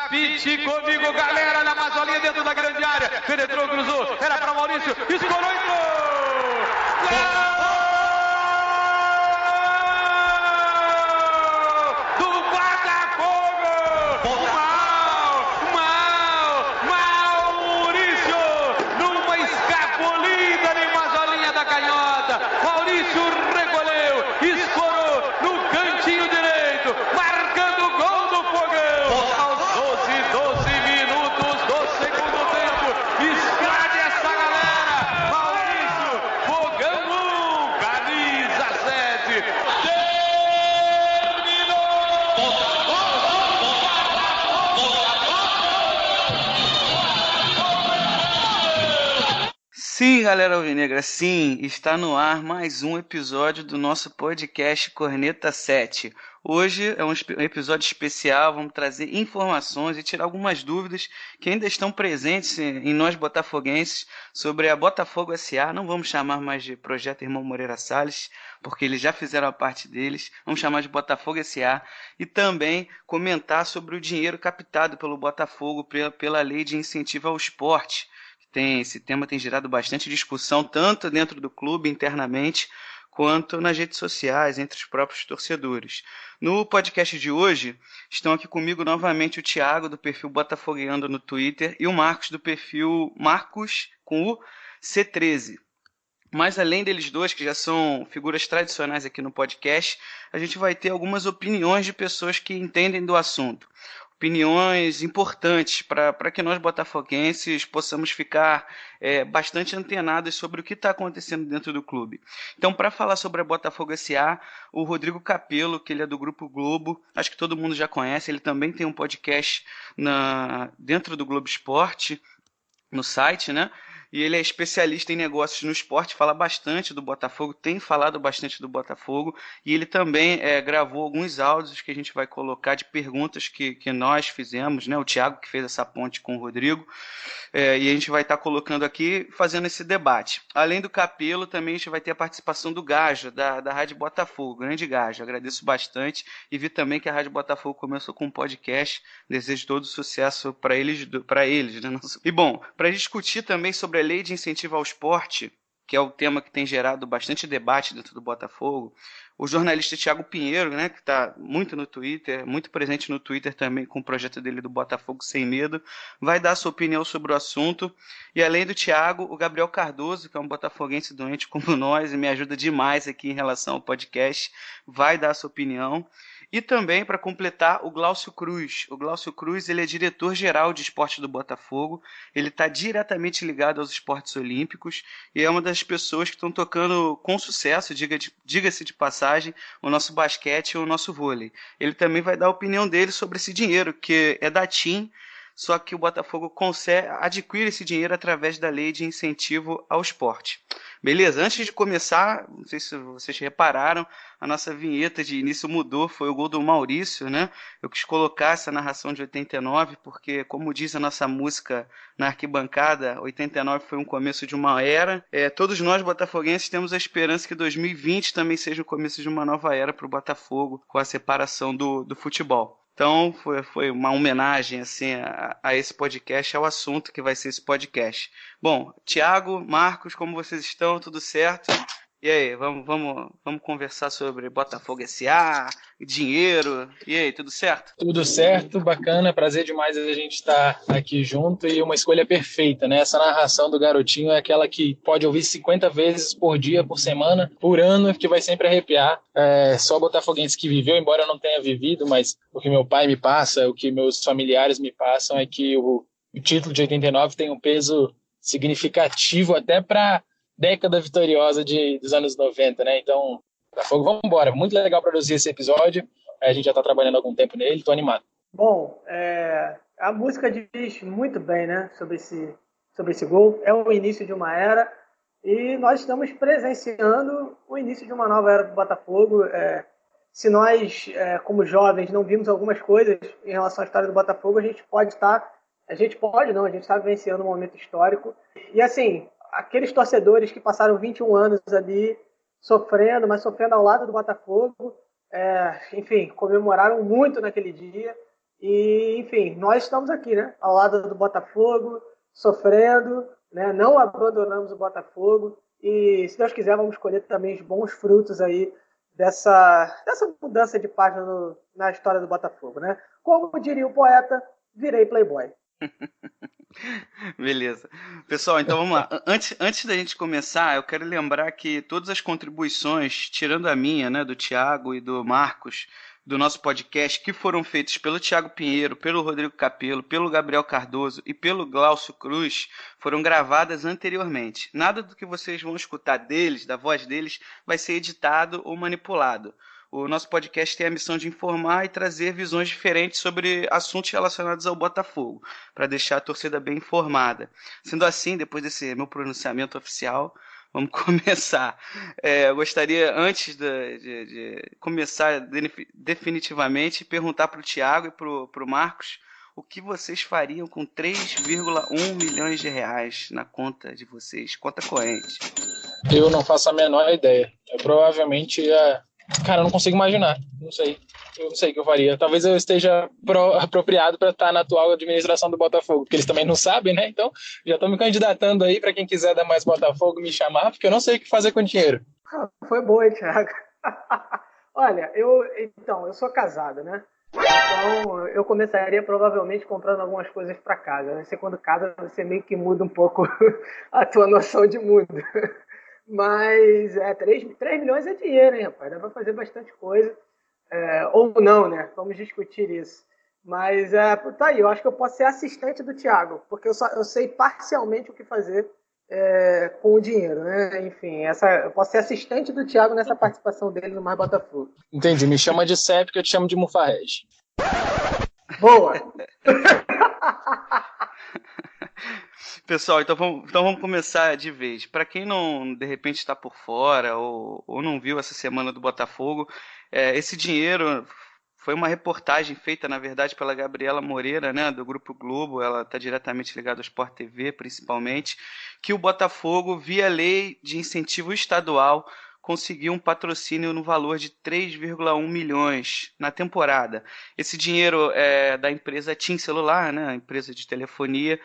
grafite comigo, galera, na Amazolinha dentro da grande área. Penetrou, cruzou, era para Maurício, escorou, entrou! Gol! Sim, galera alvinegra, sim, está no ar mais um episódio do nosso podcast Corneta 7. Hoje é um episódio especial, vamos trazer informações e tirar algumas dúvidas que ainda estão presentes em nós botafoguenses sobre a Botafogo S.A. Não vamos chamar mais de Projeto Irmão Moreira Salles, porque eles já fizeram a parte deles, vamos chamar de Botafogo S.A. e também comentar sobre o dinheiro captado pelo Botafogo pela Lei de Incentivo ao Esporte. Esse tema tem gerado bastante discussão, tanto dentro do clube internamente, quanto nas redes sociais, entre os próprios torcedores. No podcast de hoje, estão aqui comigo novamente o Thiago, do perfil Botafogueando no Twitter, e o Marcos, do perfil Marcos, com o C13. Mas além deles dois, que já são figuras tradicionais aqui no podcast, a gente vai ter algumas opiniões de pessoas que entendem do assunto. Opiniões importantes para que nós botafoguenses possamos ficar bastante antenados sobre o que está acontecendo dentro do clube. Então, para falar sobre a Botafogo S.A., o Rodrigo Capello, que ele é do Grupo Globo, acho que todo mundo já conhece, ele também tem um podcast dentro do Globo Esporte, no site, né? E ele é especialista em negócios no esporte, fala bastante do Botafogo, tem falado bastante do Botafogo, e ele também gravou alguns áudios que a gente vai colocar de perguntas que nós fizemos, né? O Thiago que fez essa ponte com o Rodrigo, e a gente vai estar colocando aqui, fazendo esse debate. Além do Capello, também a gente vai ter a participação do Gajo, da Rádio Botafogo, grande Gajo, agradeço bastante, e vi também que a Rádio Botafogo começou com um podcast, desejo todo sucesso para eles, né? E bom, para discutir também sobre a Lei de Incentivo ao Esporte, que é o tema que tem gerado bastante debate dentro do Botafogo, o jornalista Thiago Pinheiro, né, que está muito no Twitter, muito presente no Twitter também com o projeto dele do Botafogo Sem Medo, vai dar sua opinião sobre o assunto. E além do Thiago, o Gabriel Cardoso, que é um botafoguense doente como nós e me ajuda demais aqui em relação ao podcast, vai dar sua opinião. E também, para completar, o Glaucio Cruz. O Glaucio Cruz, ele é diretor-geral de esporte do Botafogo, ele está diretamente ligado aos esportes olímpicos e é uma das pessoas que estão tocando com sucesso, diga-se de passagem, o nosso basquete e o nosso vôlei. Ele também vai dar a opinião dele sobre esse dinheiro, que é da TIM, só que o Botafogo adquire esse dinheiro através da Lei de Incentivo ao Esporte. Beleza? Antes de começar, não sei se vocês repararam, a nossa vinheta de início mudou, foi o gol do Maurício, né? Eu quis colocar essa narração de 89, porque, como diz a nossa música na arquibancada, 89 foi um começo de uma era. Todos nós, botafoguenses, temos a esperança que 2020 também seja o começo de uma nova era para o Botafogo, com a separação do futebol. Então, foi uma homenagem assim, a esse podcast, ao assunto que vai ser esse podcast. Bom, Thiago, Marcos, como vocês estão? Tudo certo? E aí, vamos conversar sobre Botafogo S.A., dinheiro. E aí, tudo certo? Tudo certo, bacana, prazer demais a gente estar aqui junto e uma escolha perfeita, né? Essa narração do garotinho é aquela que pode ouvir 50 vezes por dia, por semana, por ano, que vai sempre arrepiar. Só botafoguense que viveu, embora eu não tenha vivido, mas o que meu pai me passa, o que meus familiares me passam é que o título de 89 tem um peso significativo até para década vitoriosa dos anos 90, né? Então, Botafogo, vamos embora. Muito legal produzir esse episódio. A gente já está trabalhando há algum tempo nele, estou animado. Bom, a música diz muito bem, né, sobre esse gol. É o início de uma era e nós estamos presenciando o início de uma nova era do Botafogo. Se nós, como jovens, não vimos algumas coisas em relação à história do Botafogo, a gente está vivenciando um momento histórico. E assim, aqueles torcedores que passaram 21 anos ali sofrendo ao lado do Botafogo, enfim, comemoraram muito naquele dia E, enfim, nós estamos aqui, né? Ao lado do Botafogo, sofrendo, né? Não abandonamos o Botafogo. E, se Deus quiser, vamos colher também os bons frutos aí dessa mudança de página na história do Botafogo, né? Como diria o poeta, virei playboy. Beleza. Pessoal, então vamos lá. Antes da gente começar, eu quero lembrar que todas as contribuições, tirando a minha, né, do Thiago e do Marcos, do nosso podcast, que foram feitas pelo Thiago Pinheiro, pelo Rodrigo Capello, pelo Gabriel Cardoso e pelo Glaucio Cruz, foram gravadas anteriormente. Nada do que vocês vão escutar deles, da voz deles, vai ser editado ou manipulado. O nosso podcast tem a missão de informar e trazer visões diferentes sobre assuntos relacionados ao Botafogo, para deixar a torcida bem informada. Sendo assim, depois desse meu pronunciamento oficial, vamos começar. Eu gostaria, antes de começar definitivamente, perguntar para o Thiago e para o Marcos o que vocês fariam com 3,1 milhões de reais na conta de vocês, conta corrente. Eu não faço a menor ideia. Eu provavelmente ia... Cara, eu não consigo imaginar. Não sei. Eu não sei o que eu faria. Talvez eu esteja apropriado para estar na atual administração do Botafogo, porque eles também não sabem, né? Então, já estou me candidatando aí para quem quiser dar mais Botafogo me chamar, porque eu não sei o que fazer com dinheiro. Foi bom, hein, Thiago? Olha, eu sou casado, né? Então, eu começaria provavelmente comprando algumas coisas para casa. Você, quando casa, você meio que muda um pouco a tua noção de mundo. Mas 3 milhões é dinheiro, hein, rapaz? Dá para fazer bastante coisa. Ou não, né? Vamos discutir isso. Mas tá aí, eu acho que eu posso ser assistente do Thiago, porque eu sei parcialmente o que fazer com o dinheiro, né? Enfim, eu posso ser assistente do Thiago nessa participação dele no Mais Botafogo. Entendi, me chama de Sep que eu te chamo de Mufarrege. Boa! Pessoal, então vamos começar de vez. Para quem não, de repente, está por fora ou não viu essa semana do Botafogo, esse dinheiro foi uma reportagem feita, na verdade, pela Gabriela Moreira, né, do Grupo Globo. Ela está diretamente ligada ao Sport TV, principalmente, que o Botafogo, via lei de incentivo estadual, conseguiu um patrocínio no valor de 3,1 milhões na temporada. Esse dinheiro é da empresa TIM Celular, né, a empresa de telefonia,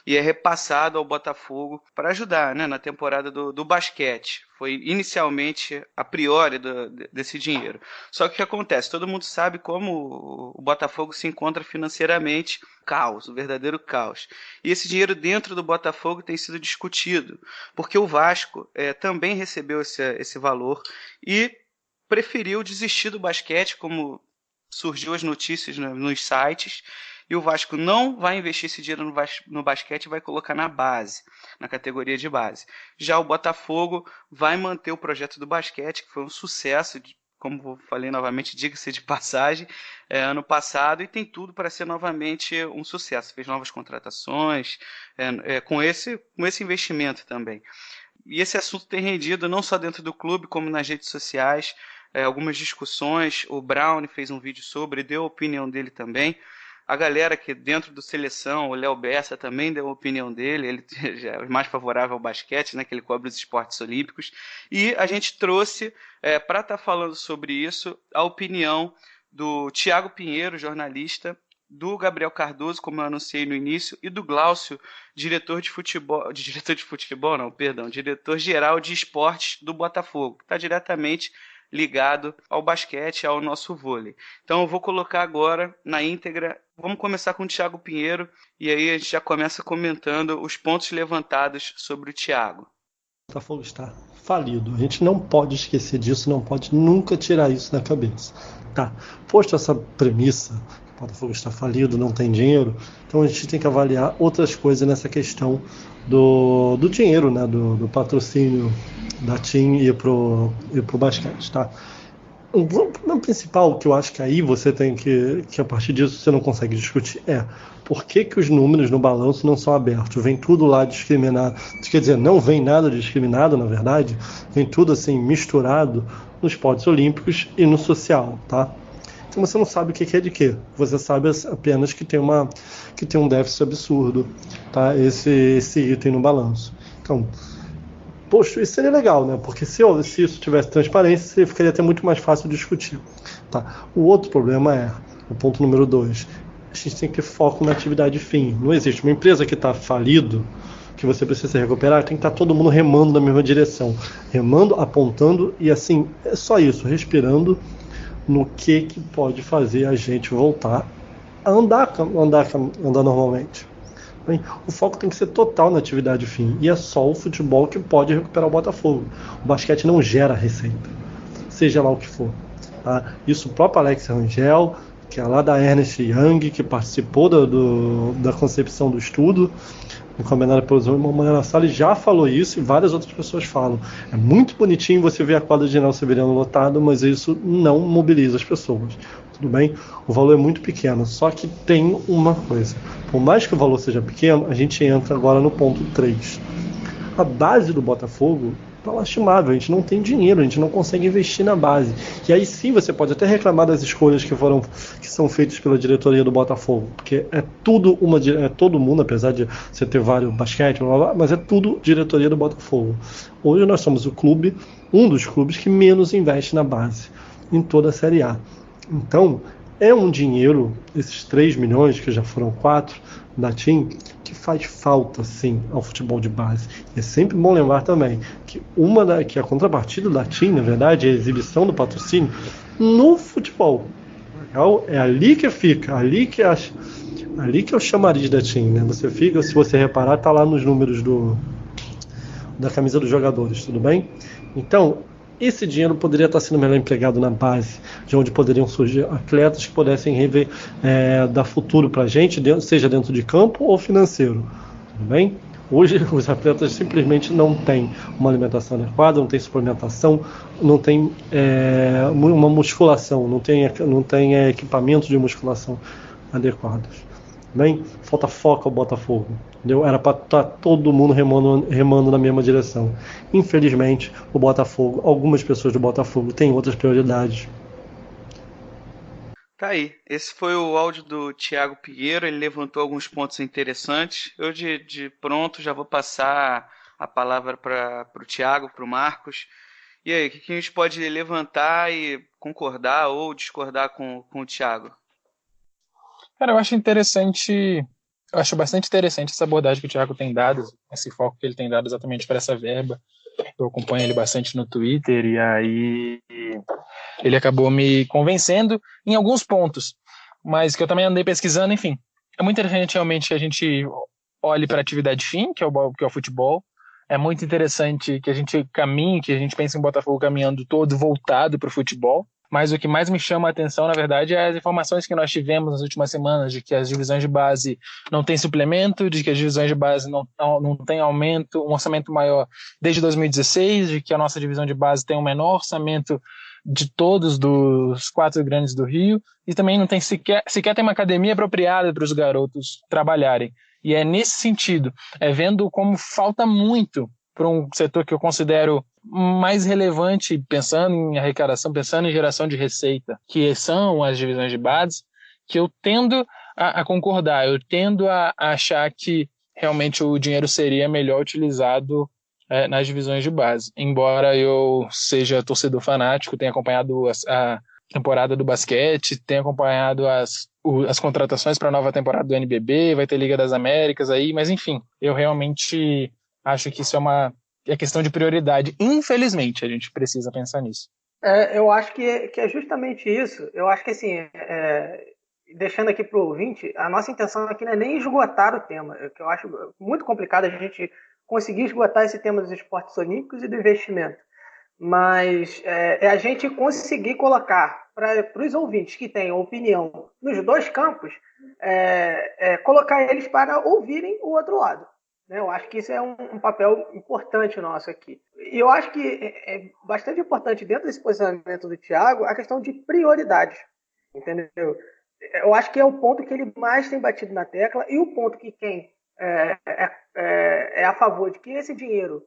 e é repassado ao Botafogo para ajudar, né, na temporada do basquete. Foi inicialmente a priori desse dinheiro. Só que o que acontece? Todo mundo sabe como o Botafogo se encontra financeiramente. Caos, o verdadeiro caos. E esse dinheiro dentro do Botafogo tem sido discutido, porque o Vasco também recebeu esse valor e preferiu desistir do basquete, como surgiu as notícias nos sites, e o Vasco não vai investir esse dinheiro no basquete e vai colocar na base, na categoria de base. Já o Botafogo vai manter o projeto do basquete, que foi um sucesso, como falei novamente, diga-se de passagem, ano passado, e tem tudo para ser novamente um sucesso. Fez novas contratações, com esse investimento também. E esse assunto tem rendido não só dentro do clube, como nas redes sociais, algumas discussões. O Brown fez um vídeo sobre, deu a opinião dele também. A galera que dentro do Seleção, o Léo Bessa também deu a opinião dele, ele já é mais favorável ao basquete, né, que ele cobre os esportes olímpicos. E a gente trouxe, para estar falando sobre isso, a opinião do Thiago Pinheiro, jornalista, do Gabriel Cardoso, como eu anunciei no início, e do Glaucio, diretor geral de esportes do Botafogo, que está diretamente ligado ao basquete, ao nosso vôlei. Então eu vou colocar agora na íntegra. Vamos começar com o Thiago Pinheiro e aí a gente já começa comentando os pontos levantados sobre o Thiago. O Botafogo está falido. A gente não pode esquecer disso, não pode nunca tirar isso da cabeça. Tá. Posto essa premissa, o Botafogo está falido, não tem dinheiro, então a gente tem que avaliar outras coisas nessa questão do dinheiro, né, do patrocínio da TIM e pro basquete, tá? O problema principal que eu acho que aí você tem que a partir disso você não consegue discutir por que os números no balanço não são abertos? Vem tudo lá discriminado, quer dizer, não vem nada discriminado, na verdade, vem tudo assim misturado nos esportes olímpicos e no social, tá? Então você não sabe o que é de quê, você sabe apenas que tem um déficit absurdo, tá? Esse item no balanço. Então, poxa, isso seria legal, né? Porque se isso tivesse transparência, ficaria até muito mais fácil de discutir. Tá? O outro problema o ponto número 2, a gente tem que ter foco na atividade fim. Não existe uma empresa que está falido, que você precisa se recuperar, tem que estar todo mundo remando na mesma direção. Remando, apontando e assim, é só isso, respirando no que pode fazer a gente voltar a andar normalmente. Bem, o foco tem que ser total na atividade fim. E é só o futebol que pode recuperar o Botafogo. O basquete não gera receita, seja lá o que for. Tá? Isso o próprio Alex Rangel, que é lá da Ernest Young, que participou da concepção do estudo, encomendado pelo Manuel Salles, já falou isso e várias outras pessoas falam. É muito bonitinho você ver a quadra de General Severiano lotado, mas isso não mobiliza as pessoas. Tudo bem? O valor é muito pequeno, só que tem uma coisa. Por mais que o valor seja pequeno, a gente entra agora no ponto 3. A base do Botafogo está lastimável, a gente não tem dinheiro, a gente não consegue investir na base. E aí sim você pode até reclamar das escolhas que são feitas pela diretoria do Botafogo, porque é todo mundo, apesar de você ter vários basquete, blá, blá, mas é tudo diretoria do Botafogo. Hoje nós somos um dos clubes que menos investe na base em toda a Série A. Então, é um dinheiro, esses 3 milhões, que já foram 4 da TIM, que faz falta, sim, ao futebol de base. E é sempre bom lembrar também que que a contrapartida da TIM, na verdade, é a exibição do patrocínio no futebol. É ali que fica, ali que é o chamariz da TIM, né? Você fica, se você reparar, tá lá nos números da camisa dos jogadores, tudo bem? Então, esse dinheiro poderia estar sendo melhor empregado na base, de onde poderiam surgir atletas que pudessem dar futuro para a gente, seja dentro de campo ou financeiro. Tudo bem? Hoje os atletas simplesmente não têm uma alimentação adequada, não tem suplementação, não tem uma musculação, não tem equipamento de musculação adequados. Bem, falta foco ao Botafogo. Entendeu? Era para estar todo mundo remando na mesma direção. Infelizmente, o Botafogo, algumas pessoas do Botafogo têm outras prioridades. Tá aí, esse foi o áudio do Thiago Pinheiro, ele levantou alguns pontos interessantes. Eu de pronto já vou passar a palavra para o Thiago, para o Marcos. E aí, o que a gente pode levantar e concordar ou discordar com o Thiago? Cara, eu acho bastante interessante essa abordagem que o Thiago tem dado, esse foco que ele tem dado exatamente para essa verba. Eu acompanho ele bastante no Twitter e aí ele acabou me convencendo em alguns pontos, mas que eu também andei pesquisando, enfim. É muito interessante realmente que a gente olhe para a atividade fim, que é o futebol. É muito interessante que a gente caminhe, que a gente pense em Botafogo caminhando todo voltado para o futebol. Mas o que mais me chama a atenção, na verdade, é as informações que nós tivemos nas últimas semanas de que as divisões de base não têm suplemento, de que as divisões de base não têm aumento, um orçamento maior desde 2016, de que a nossa divisão de base tem o menor orçamento de todos dos 4 grandes do Rio, e também não tem sequer tem uma academia apropriada para os garotos trabalharem. E é nesse sentido, vendo como falta muito para um setor que eu considero mais relevante, pensando em arrecadação, pensando em geração de receita, que são as divisões de base, que eu tendo a concordar, eu tendo a achar que realmente o dinheiro seria melhor utilizado nas divisões de base. Embora eu seja torcedor fanático, tenha acompanhado a temporada do basquete, tenha acompanhado as contratações para a nova temporada do NBB, vai ter Liga das Américas aí, mas enfim, eu realmente acho que isso é questão de prioridade. Infelizmente, a gente precisa pensar nisso. Eu acho que é justamente isso. Eu acho que, assim, deixando aqui para o ouvinte, a nossa intenção aqui não é nem esgotar o tema, que eu acho muito complicado a gente conseguir esgotar esse tema dos esportes olímpicos e do investimento. Mas a gente conseguir colocar para os ouvintes que têm opinião nos 2 campos, colocar eles para ouvirem o outro lado. Eu acho que isso é um papel importante nosso aqui. E eu acho que é bastante importante dentro desse posicionamento do Thiago a questão de prioridades, entendeu? Eu acho que é o ponto que ele mais tem batido na tecla e o ponto que quem é a favor de que esse dinheiro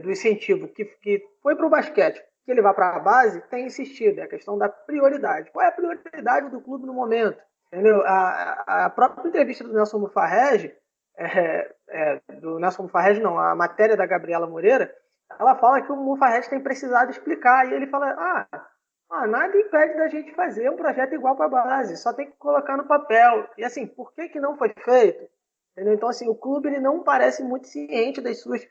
do incentivo que foi para o basquete, que ele vá para a base, tem insistido. É a questão da prioridade. Qual é a prioridade do clube no momento? Entendeu? A própria entrevista do Nelson Mufarrege, do Nelson Mufarrege não, a matéria da Gabriela Moreira, ela fala que o Mufarrege tem precisado explicar, e ele fala, Nada impede da gente fazer um projeto igual para a base, só tem que colocar no papel. E assim, por que não foi feito? Entendeu? Então, assim, o clube ele não parece muito ciente das suas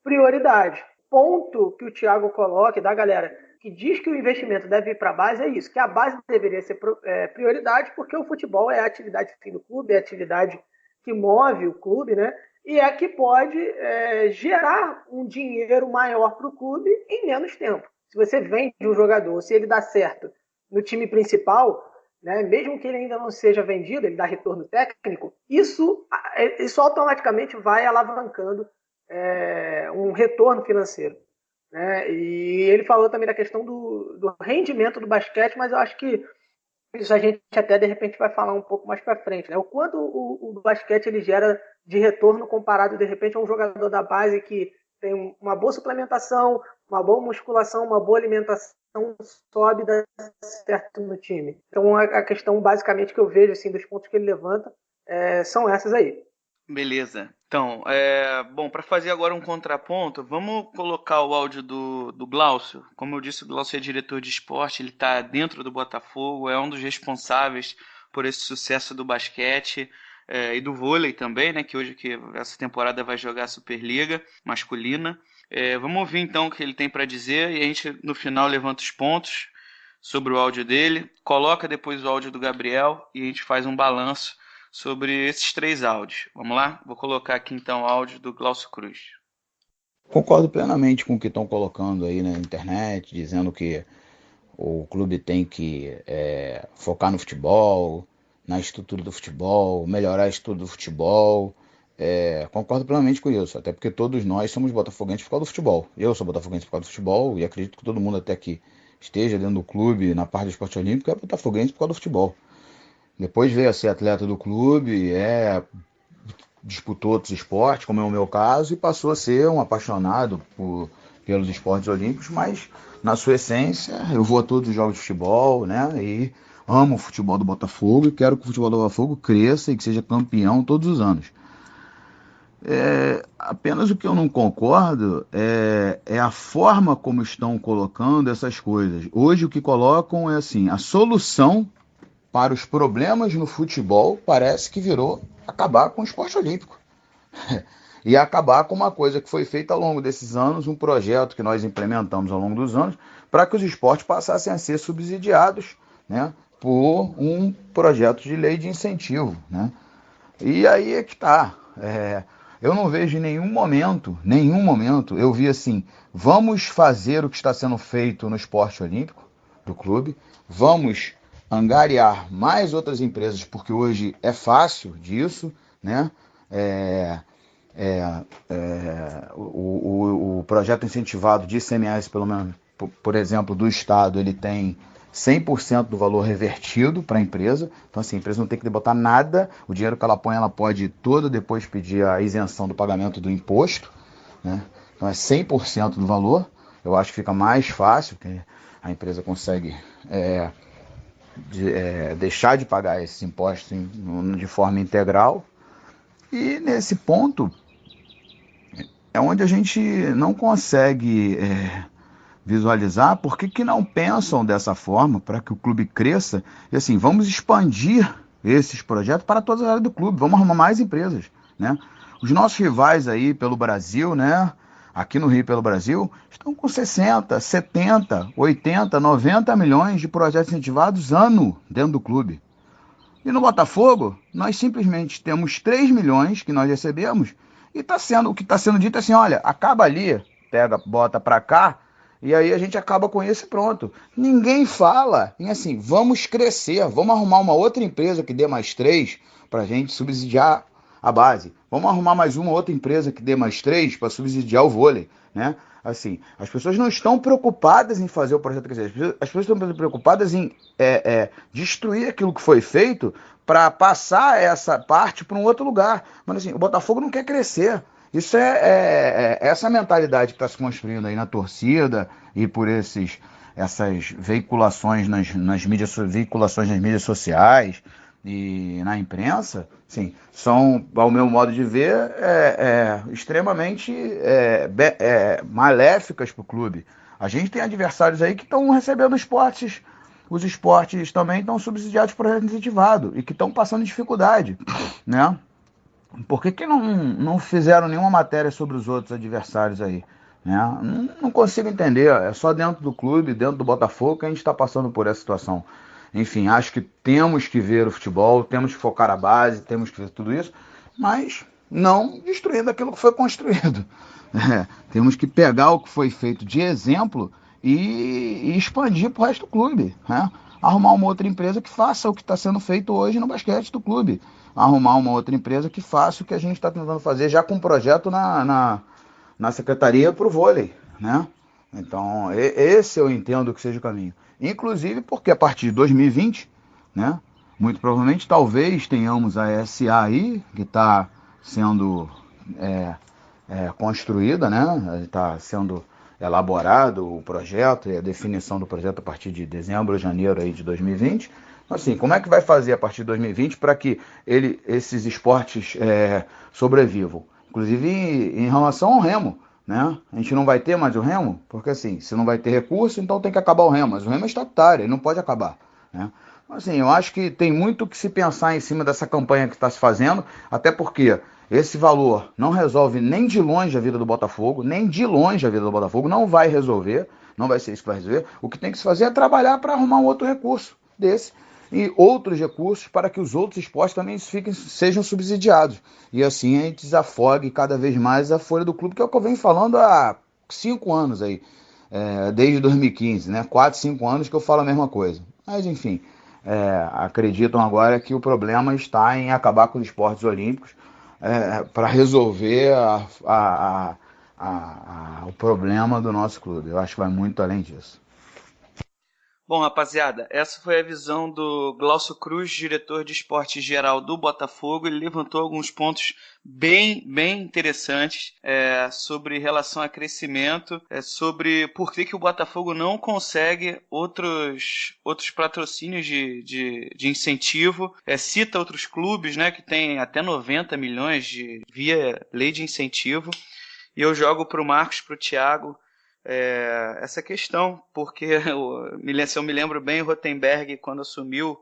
prioridades. Ponto que o Thiago coloca, da galera que diz que o investimento deve ir para a base, é isso, que a base deveria ser prioridade, porque o futebol é a atividade do clube, é a atividade que move o clube, né? E é que pode gerar um dinheiro maior para o clube em menos tempo. Se você vende um jogador, se ele dá certo no time principal, né, mesmo que ele ainda não seja vendido, ele dá retorno técnico, isso automaticamente vai alavancando um retorno financeiro. Né? E ele falou também da questão do rendimento do basquete, mas eu acho que isso a gente até de repente vai falar um pouco mais para frente. Né? O quanto o basquete ele gera de retorno comparado de repente a um jogador da base que tem uma boa suplementação, uma boa musculação, uma boa alimentação, sobe e dá certo no time. Então a questão basicamente que eu vejo assim, dos pontos que ele levanta são essas aí. Beleza. Então, bom, para fazer agora um contraponto, vamos colocar o áudio do Glaucio. Como eu disse, o Glaucio é diretor de esporte, ele está dentro do Botafogo, é um dos responsáveis por esse sucesso do basquete e do vôlei também, né? Que essa temporada vai jogar a Superliga masculina. Vamos ouvir então o que ele tem para dizer e a gente no final levanta os pontos sobre o áudio dele, coloca depois o áudio do Gabriel e a gente faz um balanço sobre esses 3 áudios. Vamos lá? Vou colocar aqui então o áudio do Glaucio Cruz. Concordo plenamente com o que estão colocando aí na internet, dizendo que o clube tem que focar no futebol, na estrutura do futebol, melhorar a estrutura do futebol. Concordo plenamente com isso, até porque todos nós somos botafoguenses por causa do futebol. Eu sou botafoguense por causa do futebol e acredito que todo mundo até que esteja dentro do clube, na parte do esporte olímpico, é botafoguense por causa do futebol. Depois veio a ser atleta do clube, disputou outros esportes, como é o meu caso, e passou a ser um apaixonado pelos esportes olímpicos, mas na sua essência eu vou a todos os jogos de futebol, né? E amo o futebol do Botafogo e quero que o futebol do Botafogo cresça e que seja campeão todos os anos. Apenas o que eu não concordo é a forma como estão colocando essas coisas. Hoje o que colocam é assim, a solução para os problemas no futebol parece que virou acabar com o esporte olímpico. E acabar com uma coisa que foi feita ao longo desses anos, um projeto que nós implementamos ao longo dos anos, para que os esportes passassem a ser subsidiados, né, por um projeto de lei de incentivo. Né? E aí é que está. Eu não vejo em nenhum momento, eu vi assim, vamos fazer o que está sendo feito no esporte olímpico do clube, vamos angariar mais outras empresas, porque hoje é fácil disso, né? O projeto incentivado de ICMS, pelo menos, por exemplo, do Estado, ele tem 100% do valor revertido para a empresa. Então, assim, a empresa não tem que botar nada. O dinheiro que ela põe, ela pode todo depois pedir a isenção do pagamento do imposto. Né? Então, é 100% do valor. Eu acho que fica mais fácil, porque a empresa consegue deixar de pagar esses impostos de forma integral. E nesse ponto é onde a gente não consegue visualizar por que não pensam dessa forma para que o clube cresça. E assim, vamos expandir esses projetos para todas as áreas do clube, vamos arrumar mais empresas. Né? Os nossos rivais aí pelo Brasil, né? Aqui no Rio pelo Brasil, estão com 60, 70, 80, 90 milhões de projetos incentivados ano dentro do clube. E no Botafogo, nós simplesmente temos 3 milhões que nós recebemos e o que está sendo dito é assim, olha, acaba ali, pega, bota para cá e aí a gente acaba com isso e pronto. Ninguém fala em assim, vamos crescer, vamos arrumar uma outra empresa que dê mais 3 para a gente subsidiar a base. Vamos arrumar mais uma outra empresa que dê mais 3 para subsidiar o vôlei, né? Assim, as pessoas não estão preocupadas em fazer o projeto crescer. As pessoas estão preocupadas em destruir aquilo que foi feito para passar essa parte para um outro lugar. Mas assim, o Botafogo não quer crescer. Isso essa mentalidade que está se construindo aí na torcida e por essas veiculações nas mídias sociais e na imprensa, sim, são, ao meu modo de ver, extremamente maléficas para o clube. A gente tem adversários aí que estão recebendo esportes os esportes também estão subsidiados por projeto incentivado e que estão passando dificuldade, né? Por que não fizeram nenhuma matéria sobre os outros adversários aí? Né? Não consigo entender, é só dentro do clube, dentro do Botafogo que a gente está passando por essa situação. Enfim, acho que temos que ver o futebol, temos que focar a base, temos que ver tudo isso, mas não destruindo aquilo que foi construído. Temos que pegar o que foi feito de exemplo e expandir para o resto do clube. Né? Arrumar uma outra empresa que faça o que está sendo feito hoje no basquete do clube. Arrumar uma outra empresa que faça o que a gente está tentando fazer já com um projeto na secretaria para o vôlei, né? Então, esse eu entendo que seja o caminho. Inclusive porque a partir de 2020, né, muito provavelmente, talvez tenhamos a SA aí, que está sendo construída, né? Está sendo elaborado o projeto e a definição do projeto a partir de dezembro ou janeiro aí de 2020. Assim, como é que vai fazer a partir de 2020 para que esses esportes sobrevivam? Inclusive em relação ao remo, né? A gente não vai ter mais o remo, porque assim, se não vai ter recurso, então tem que acabar o remo, mas o remo é estatutário, ele não pode acabar, né? Assim, eu acho que tem muito que se pensar em cima dessa campanha que está se fazendo, até porque esse valor não resolve nem de longe a vida do Botafogo, nem de longe a vida do Botafogo, não vai resolver, não vai ser isso que vai resolver. O que tem que se fazer é trabalhar para arrumar um outro recurso desse, e outros recursos para que os outros esportes também sejam subsidiados. E assim a gente desafogue cada vez mais a folha do clube, que é o que eu venho falando há 5 anos aí, desde 2015, né? 4, 5 anos que eu falo a mesma coisa. Mas enfim, acreditam agora que o problema está em acabar com os esportes olímpicos para resolver o problema do nosso clube. Eu acho que vai muito além disso. Bom, rapaziada, essa foi a visão do Glaucio Cruz, diretor de esporte geral do Botafogo. Ele levantou alguns pontos bem interessantes sobre relação a crescimento, sobre por que o Botafogo não consegue outros patrocínios de incentivo. Cita outros clubes, né, que tem até 90 milhões via lei de incentivo. E eu jogo para o Marcos, para o Thiago, essa questão, porque se eu me lembro bem, o Rotenberg, quando assumiu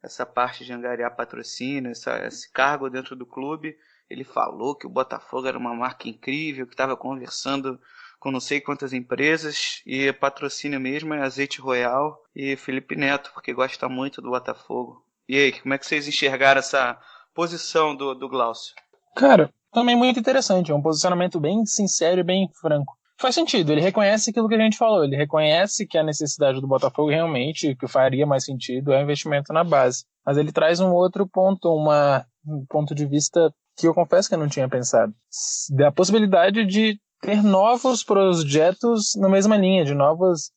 essa parte de angariar patrocínio, esse cargo dentro do clube, ele falou que o Botafogo era uma marca incrível, que estava conversando com não sei quantas empresas, e patrocínio mesmo é Azeite Royal e Felipe Neto, porque gosta muito do Botafogo. E aí, como é que vocês enxergaram essa posição do Glaucio? Cara, também muito interessante, é um posicionamento bem sincero e bem franco. Faz sentido, ele reconhece aquilo que a gente falou, ele reconhece que a necessidade do Botafogo realmente, que faria mais sentido, é o investimento na base. Mas ele traz um outro ponto, um ponto de vista que eu confesso que eu não tinha pensado. Da possibilidade de ter novos projetos na mesma linha, de novos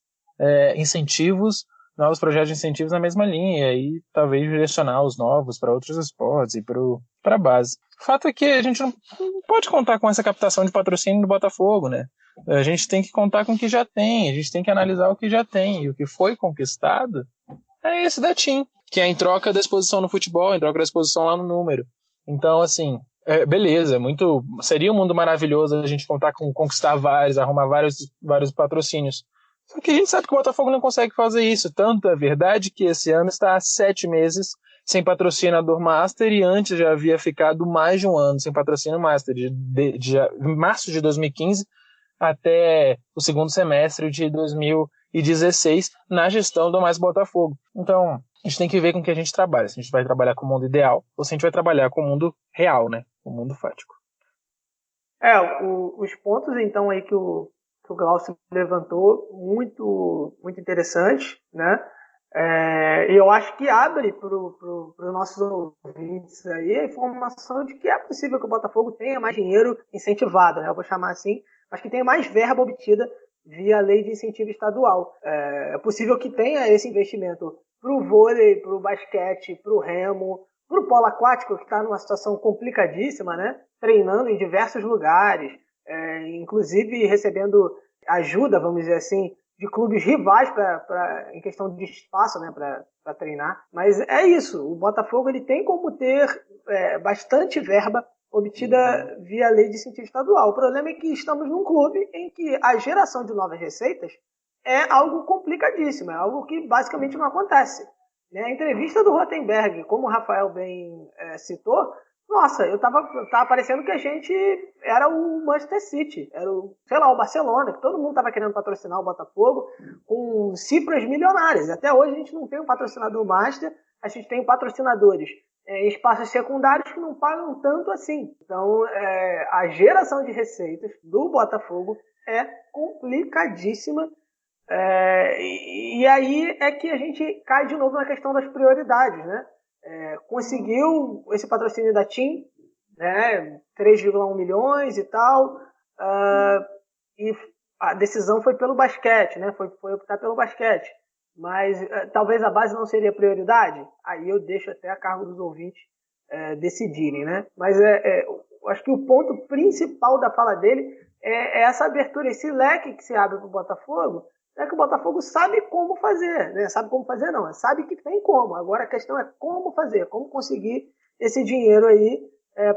incentivos, novos projetos de incentivos na mesma linha, e aí talvez direcionar os novos para outros esportes e para a base. O fato é que a gente não pode contar com essa captação de patrocínio do Botafogo, né? A gente tem que contar com o que já tem, a gente tem que analisar o que já tem, e o que foi conquistado é esse da TIM, que é em troca da exposição no futebol, em troca da exposição lá no número. Então, assim, beleza, seria um mundo maravilhoso a gente conquistar vários, arrumar vários patrocínios. Só que a gente sabe que o Botafogo não consegue fazer isso. Tanto é verdade que esse ano está há 7 meses sem patrocinador Master, e antes já havia ficado mais de um ano sem patrocínio Master, de março de 2015 até o segundo semestre de 2016, na gestão do Mais Botafogo. Então, a gente tem que ver com o que a gente trabalha. Se a gente vai trabalhar com o mundo ideal, ou se a gente vai trabalhar com o mundo real, né? O mundo fático. Os pontos, então, aí que o Glaucio levantou, muito interessante, né? E eu acho que abre para os nossos ouvintes aí a informação de que é possível que o Botafogo tenha mais dinheiro incentivado, né? Eu vou chamar assim, mas que tenha mais verba obtida via lei de incentivo estadual. É possível que tenha esse investimento para o vôlei, para o basquete, para o remo, para o polo aquático, que está numa situação complicadíssima, né? Treinando em diversos lugares, inclusive recebendo ajuda, vamos dizer assim, de clubes rivais em questão de espaço, né, para treinar. Mas é isso, o Botafogo ele tem como ter bastante verba obtida via lei de incentivo estadual. O problema é que estamos num clube em que a geração de novas receitas é algo complicadíssimo, é algo que basicamente não acontece. Né? A entrevista do Rottenberg, como o Rafael bem citou, nossa, eu tava parecendo que a gente era o Manchester City, era o Barcelona, que todo mundo estava querendo patrocinar o Botafogo com cifras milionárias. Até hoje a gente não tem um patrocinador master, a gente tem patrocinadores em espaços secundários que não pagam tanto assim. Então, a geração de receitas do Botafogo é complicadíssima. E aí é que a gente cai de novo na questão das prioridades, né? Conseguiu esse patrocínio da TIM, né, 3,1 milhões e tal, e a decisão foi pelo basquete, né, foi optar pelo basquete, mas talvez a base não seria prioridade, aí eu deixo até a cargo dos ouvintes decidirem, né, mas acho que o ponto principal da fala dele é essa abertura, esse leque que se abre para o Botafogo, é que o Botafogo sabe como fazer, né? Sabe como fazer não, sabe que tem como. Agora a questão é como fazer, como conseguir esse dinheiro aí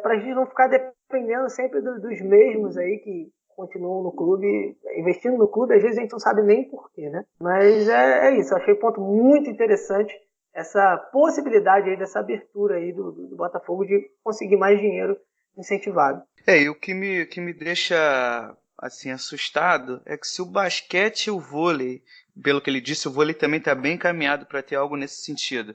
para a gente não ficar dependendo sempre dos mesmos aí que continuam no clube, investindo no clube, às vezes a gente não sabe nem porquê, né? Mas é isso, eu achei um ponto muito interessante essa possibilidade aí dessa abertura aí do Botafogo de conseguir mais dinheiro incentivado. E o que me deixa assim assustado é que se o basquete e o vôlei, pelo que ele disse, o vôlei também está bem encaminhado para ter algo nesse sentido.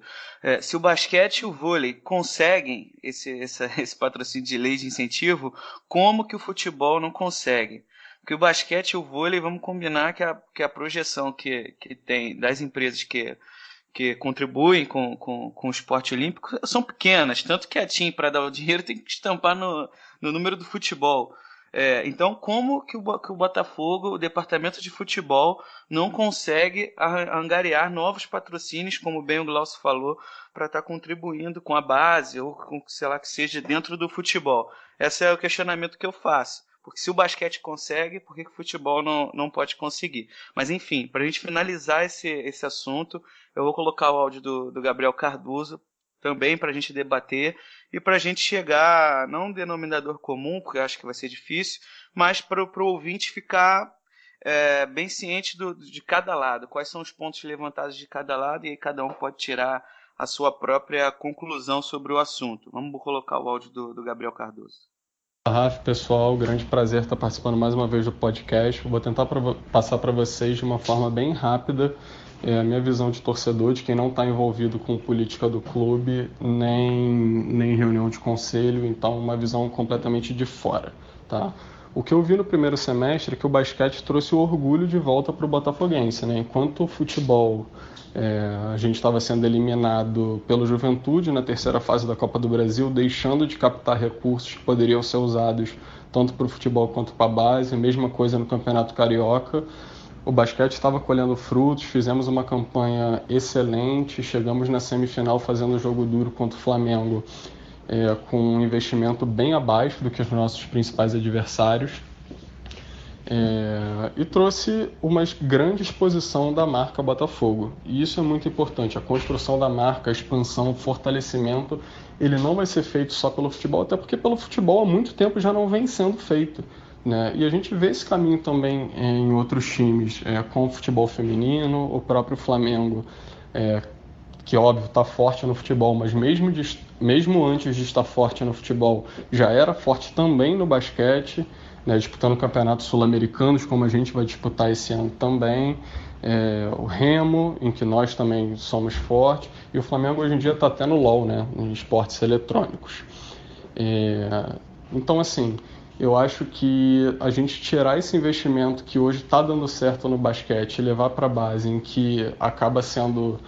Se o basquete e o vôlei conseguem esse patrocínio de lei de incentivo, como que o futebol não consegue? Porque o basquete e o vôlei, vamos combinar que a projeção que tem das empresas que contribuem com o esporte olímpico são pequenas, tanto que a TIM, para dar o dinheiro, tem que estampar no número do futebol. Então, como que o Botafogo, o departamento de futebol, não consegue angariar novos patrocínios, como bem o Glaucio falou, para estar contribuindo com a base ou com, sei lá, que seja dentro do futebol? Esse é o questionamento que eu faço. Porque se o basquete consegue, por que o futebol não pode conseguir? Mas, enfim, para a gente finalizar esse assunto, eu vou colocar o áudio do Gabriel Cardoso, também para a gente debater e para a gente chegar, não um denominador comum, porque eu acho que vai ser difícil, mas para o ouvinte ficar bem ciente de cada lado, quais são os pontos levantados de cada lado, e aí cada um pode tirar a sua própria conclusão sobre o assunto. Vamos colocar o áudio do Gabriel Cardoso. Rafa, pessoal, grande prazer estar participando mais uma vez do podcast. Vou tentar passar para vocês de uma forma bem rápida a minha visão de torcedor, de quem não está envolvido com política do clube, nem reunião de conselho, então uma visão completamente de fora. Tá? O que eu vi no primeiro semestre é que o basquete trouxe o orgulho de volta para o botafoguense. Né? Enquanto o futebol, a gente estava sendo eliminado pelo Juventude na terceira fase da Copa do Brasil, deixando de captar recursos que poderiam ser usados tanto para o futebol quanto para a base, mesma coisa no Campeonato Carioca. O basquete estava colhendo frutos, fizemos uma campanha excelente, chegamos na semifinal fazendo jogo duro contra o Flamengo, com um investimento bem abaixo do que os nossos principais adversários, e trouxe uma grande exposição da marca Botafogo. E isso é muito importante, a construção da marca, a expansão, o fortalecimento, ele não vai ser feito só pelo futebol, até porque pelo futebol há muito tempo já não vem sendo feito. Né? E a gente vê esse caminho também em outros times, com o futebol feminino, o próprio Flamengo, que óbvio está forte no futebol, mas mesmo antes de estar forte no futebol, já era forte também no basquete, né? Disputando campeonatos sul-americanos, como a gente vai disputar esse ano também, o Remo, em que nós também somos fortes, e o Flamengo hoje em dia está até no LOL, né? Em esportes eletrônicos. Então, assim, eu acho que a gente tirar esse investimento que hoje está dando certo no basquete e levar para a base, em que acaba sendo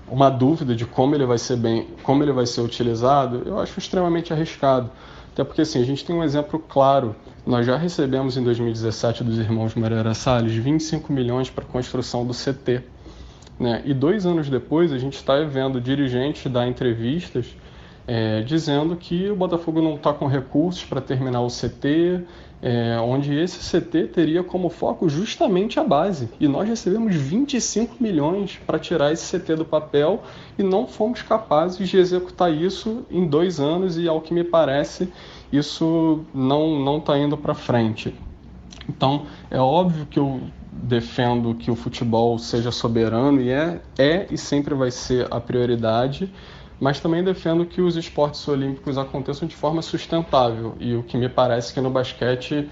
uma dúvida de como ele vai ser utilizado, eu acho extremamente arriscado. Até porque, assim, a gente tem um exemplo claro. Nós já recebemos em 2017 dos irmãos Moreira Salles 25 milhões para a construção do CT. Né? E 2 anos depois a gente está vendo dirigentes dar entrevistas dizendo que o Botafogo não está com recursos para terminar o CT, onde esse CT teria como foco justamente a base. E nós recebemos 25 milhões para tirar esse CT do papel e não fomos capazes de executar isso em 2 anos e, ao que me parece, isso não está indo para frente. Então, é óbvio que eu defendo que o futebol seja soberano e e sempre vai ser a prioridade, mas também defendo que os esportes olímpicos aconteçam de forma sustentável, e o que me parece que no basquete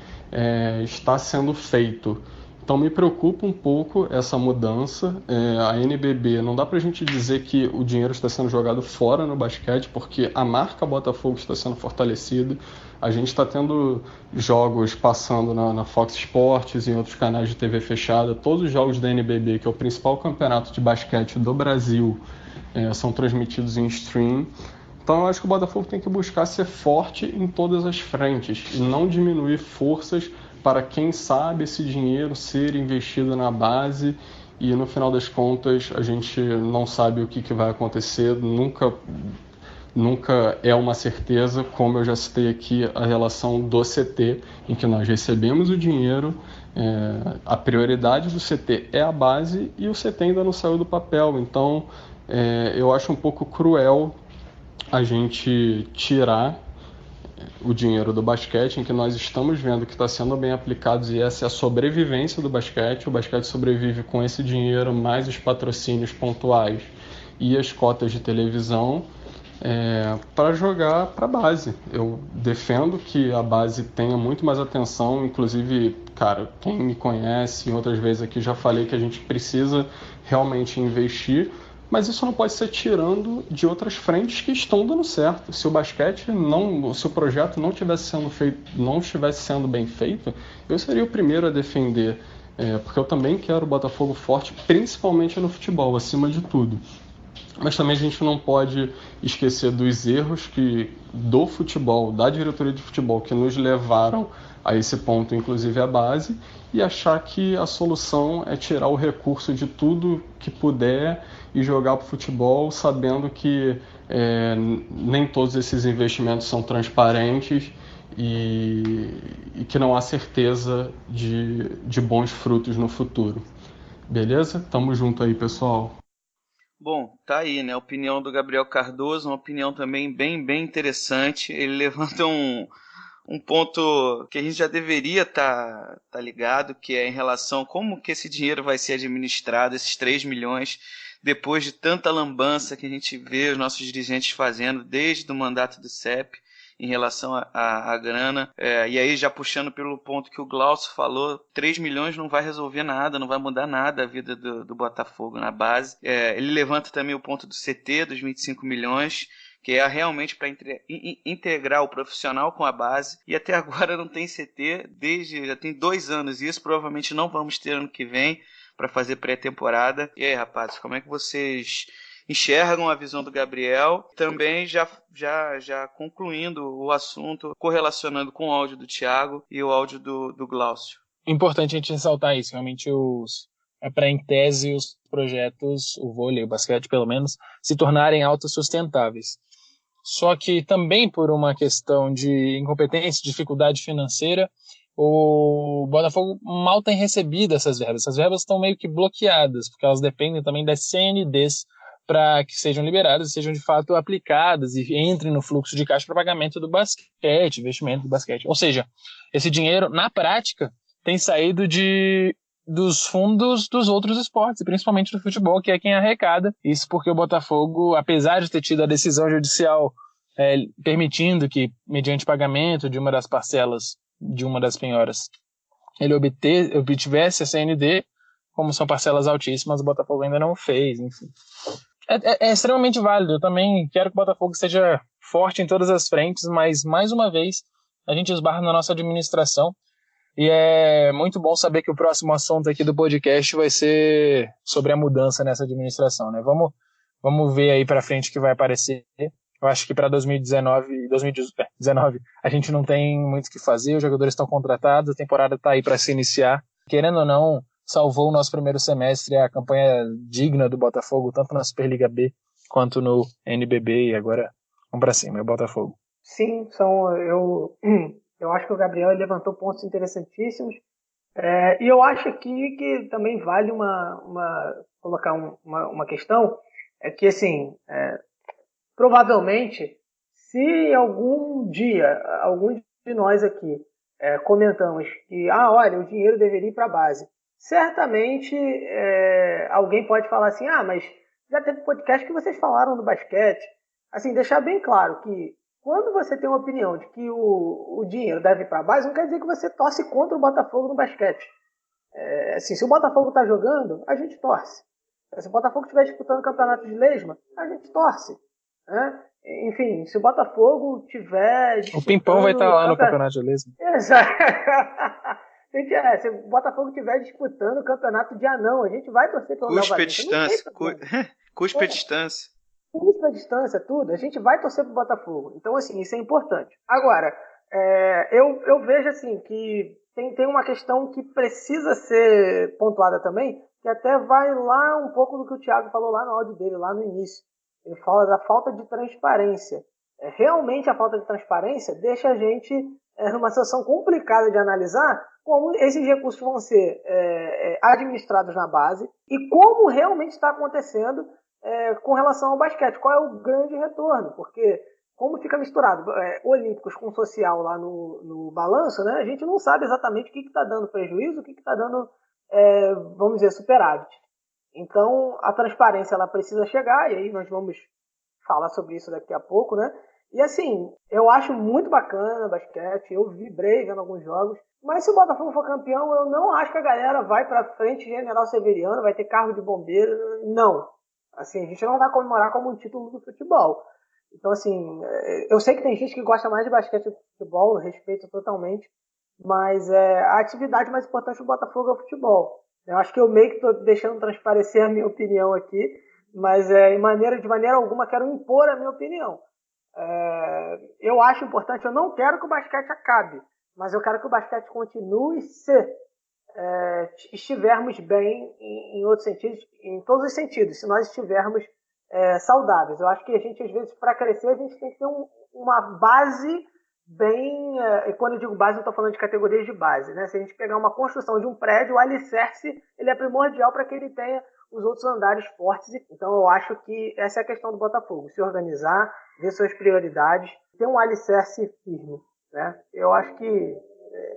está sendo feito. Então me preocupa um pouco essa mudança. A NBB, não dá pra gente dizer que o dinheiro está sendo jogado fora no basquete, porque a marca Botafogo está sendo fortalecida. A gente está tendo jogos passando na Fox Sports e em outros canais de TV fechada. Todos os jogos da NBB, que é o principal campeonato de basquete do Brasil, são transmitidos em stream. Então eu acho que o Botafogo tem que buscar ser forte em todas as frentes e não diminuir forças para, quem sabe, esse dinheiro ser investido na base, e no final das contas a gente não sabe o que vai acontecer, nunca é uma certeza, como eu já citei aqui a relação do CT, em que nós recebemos o dinheiro, a prioridade do CT é a base e o CT ainda não saiu do papel. Então eu acho um pouco cruel a gente tirar o dinheiro do basquete, em que nós estamos vendo que está sendo bem aplicado, e essa é a sobrevivência do basquete. O basquete sobrevive com esse dinheiro, mais os patrocínios pontuais e as cotas de televisão, para jogar para a base. Eu defendo que a base tenha muito mais atenção, inclusive, cara, quem me conhece, outras vezes aqui já falei que a gente precisa realmente investir, mas isso não pode ser tirando de outras frentes que estão dando certo. Se o basquete se o projeto não estivesse sendo bem feito, eu seria o primeiro a defender, porque eu também quero o Botafogo forte, principalmente no futebol, acima de tudo. Mas também a gente não pode esquecer dos erros do futebol, da diretoria de futebol, que nos levaram a esse ponto, inclusive a base, e achar que a solução é tirar o recurso de tudo que puder e jogar para o futebol, sabendo que nem todos esses investimentos são transparentes e que não há certeza de bons frutos no futuro. Beleza? Tamo junto aí, pessoal. Bom, tá aí, né? A opinião do Gabriel Cardoso, uma opinião também bem interessante. Ele levanta um ponto que a gente já deveria estar ligado, que é em relação a como que esse dinheiro vai ser administrado, esses 3 milhões, depois de tanta lambança que a gente vê os nossos dirigentes fazendo desde o mandato do CEP em relação à grana. E aí, já puxando pelo ponto que o Glaucio falou, 3 milhões não vai resolver nada, não vai mudar nada a vida do Botafogo na base. Ele levanta também o ponto do CT, dos 25 milhões, que é realmente para integrar o profissional com a base, e até agora não tem CT, já tem 2 anos isso, provavelmente não vamos ter ano que vem para fazer pré-temporada. E aí, rapazes, como é que vocês enxergam a visão do Gabriel? Também já concluindo o assunto, correlacionando com o áudio do Thiago e o áudio do Glaucio. Importante a gente ressaltar isso, realmente para em tese os projetos, o vôlei, o basquete pelo menos, se tornarem autossustentáveis. Só que também por uma questão de incompetência, dificuldade financeira, o Botafogo mal tem recebido essas verbas. Essas verbas estão meio que bloqueadas, porque elas dependem também das CNDs para que sejam liberadas, sejam de fato aplicadas e entrem no fluxo de caixa para pagamento do basquete, investimento do basquete. Ou seja, esse dinheiro, na prática, tem saído dos fundos dos outros esportes, principalmente do futebol, que é quem arrecada. Isso porque o Botafogo, apesar de ter tido a decisão judicial permitindo que, mediante pagamento de uma das parcelas de uma das penhoras, ele obtivesse a CND, como são parcelas altíssimas, o Botafogo ainda não fez, enfim. É extremamente válido. Eu também quero que o Botafogo seja forte em todas as frentes, mas, mais uma vez, a gente esbarra na nossa administração. E é muito bom saber que o próximo assunto aqui do podcast vai ser sobre a mudança nessa administração, né? Vamos ver aí para frente o que vai aparecer. Eu acho que para 2019 a gente não tem muito o que fazer, os jogadores estão contratados, a temporada está aí para se iniciar. Querendo ou não, salvou o nosso primeiro semestre, a campanha digna do Botafogo, tanto na Superliga B quanto no NBB, e agora vamos para cima, é o Botafogo. Sim, eu acho que o Gabriel levantou pontos interessantíssimos, e eu acho aqui que também vale colocar uma questão, que assim, provavelmente, se algum dia, algum de nós aqui comentamos que, olha, o dinheiro deveria ir para a base, certamente alguém pode falar assim, mas já teve podcast que vocês falaram do basquete. Assim, deixar bem claro que quando você tem uma opinião de que o dinheiro deve ir para a base, não quer dizer que você torce contra o Botafogo no basquete. Assim, se o Botafogo está jogando, a gente torce. Se o Botafogo estiver disputando o campeonato de lesma, a gente torce. Né? Enfim, se o Botafogo estiver disputando... O Pimpão vai estar lá no campeonato de lesma. Exato. Se o Botafogo estiver disputando o campeonato de anão, a gente vai torcer pelo Léo Valência. Cuspe a distância. Cuspe a distância, tudo. A gente vai torcer pro Botafogo. Então, assim, isso é importante. Agora, eu vejo, assim, que tem uma questão que precisa ser pontuada também, que até vai lá um pouco do que o Thiago falou lá no áudio dele, lá no início. Ele fala da falta de transparência. Realmente a falta de transparência deixa a gente numa situação complicada de analisar como esses recursos vão ser administrados na base e como realmente está acontecendo com relação ao basquete. Qual é o grande retorno? Porque como fica misturado olímpicos com social lá no balanço, né, a gente não sabe exatamente o que está dando prejuízo, o que está dando, vamos dizer, superávit. Então, a transparência ela precisa chegar, e aí nós vamos falar sobre isso daqui a pouco, né? E assim, eu acho muito bacana o basquete, eu vibrei vendo alguns jogos, mas se o Botafogo for campeão, eu não acho que a galera vai pra frente General Severiano, vai ter carro de bombeiro, não. Assim, a gente não vai comemorar como um título do futebol. Então, assim, eu sei que tem gente que gosta mais de basquete do que de futebol, eu respeito totalmente, mas a atividade mais importante do Botafogo é o futebol. Eu acho que eu meio que estou deixando transparecer a minha opinião aqui, mas de maneira alguma quero impor a minha opinião. Eu acho importante, eu não quero que o basquete acabe, mas eu quero que o basquete continue se estivermos bem em outros sentidos, em todos os sentidos, se nós estivermos saudáveis. Eu acho que a gente, às vezes, para crescer, a gente tem que ter uma base bem... E quando eu digo base, eu estou falando de categorias de base. Né? Se a gente pegar uma construção de um prédio, o alicerce ele é primordial para que ele tenha os outros andares fortes. Então, eu acho que essa é a questão do Botafogo. Se organizar, ver suas prioridades, ter um alicerce firme. Né? Eu acho que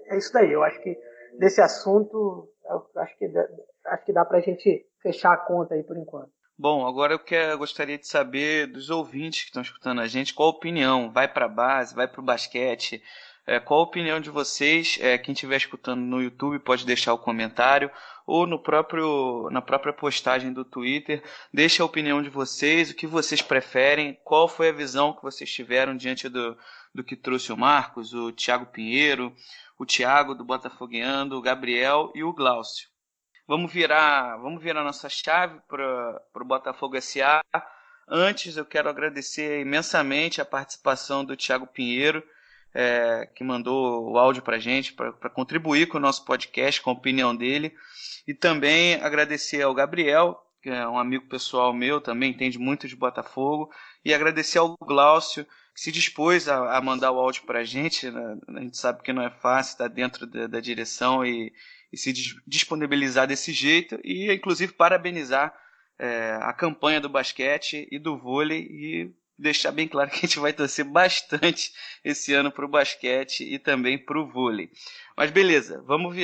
é isso daí. Eu acho que desse assunto, acho que dá para a gente fechar a conta aí por enquanto. Bom, agora eu gostaria de saber dos ouvintes que estão escutando a gente, qual a opinião? Vai para a base, vai para o basquete? Qual a opinião de vocês? Quem estiver escutando no YouTube pode deixar o comentário ou na própria postagem do Twitter. Deixa a opinião de vocês, o que vocês preferem, qual foi a visão que vocês tiveram diante do que trouxe o Marcos, o Thiago Pinheiro, o Thiago do Botafogueando, o Gabriel e o Glaucio. Vamos virar nossa chave para o Botafogo SA. Antes, eu quero agradecer imensamente a participação do Thiago Pinheiro, que mandou o áudio para a gente, para contribuir com o nosso podcast, com a opinião dele. E também agradecer ao Gabriel, que é um amigo pessoal meu, também entende muito de Botafogo. E agradecer ao Glaucio, que se dispôs a mandar o áudio para a gente. Né? A gente sabe que não é fácil estar dentro da direção e se disponibilizar desse jeito, e inclusive parabenizar a campanha do basquete e do vôlei, e deixar bem claro que a gente vai torcer bastante esse ano para o basquete e também para o vôlei. Mas beleza, vamos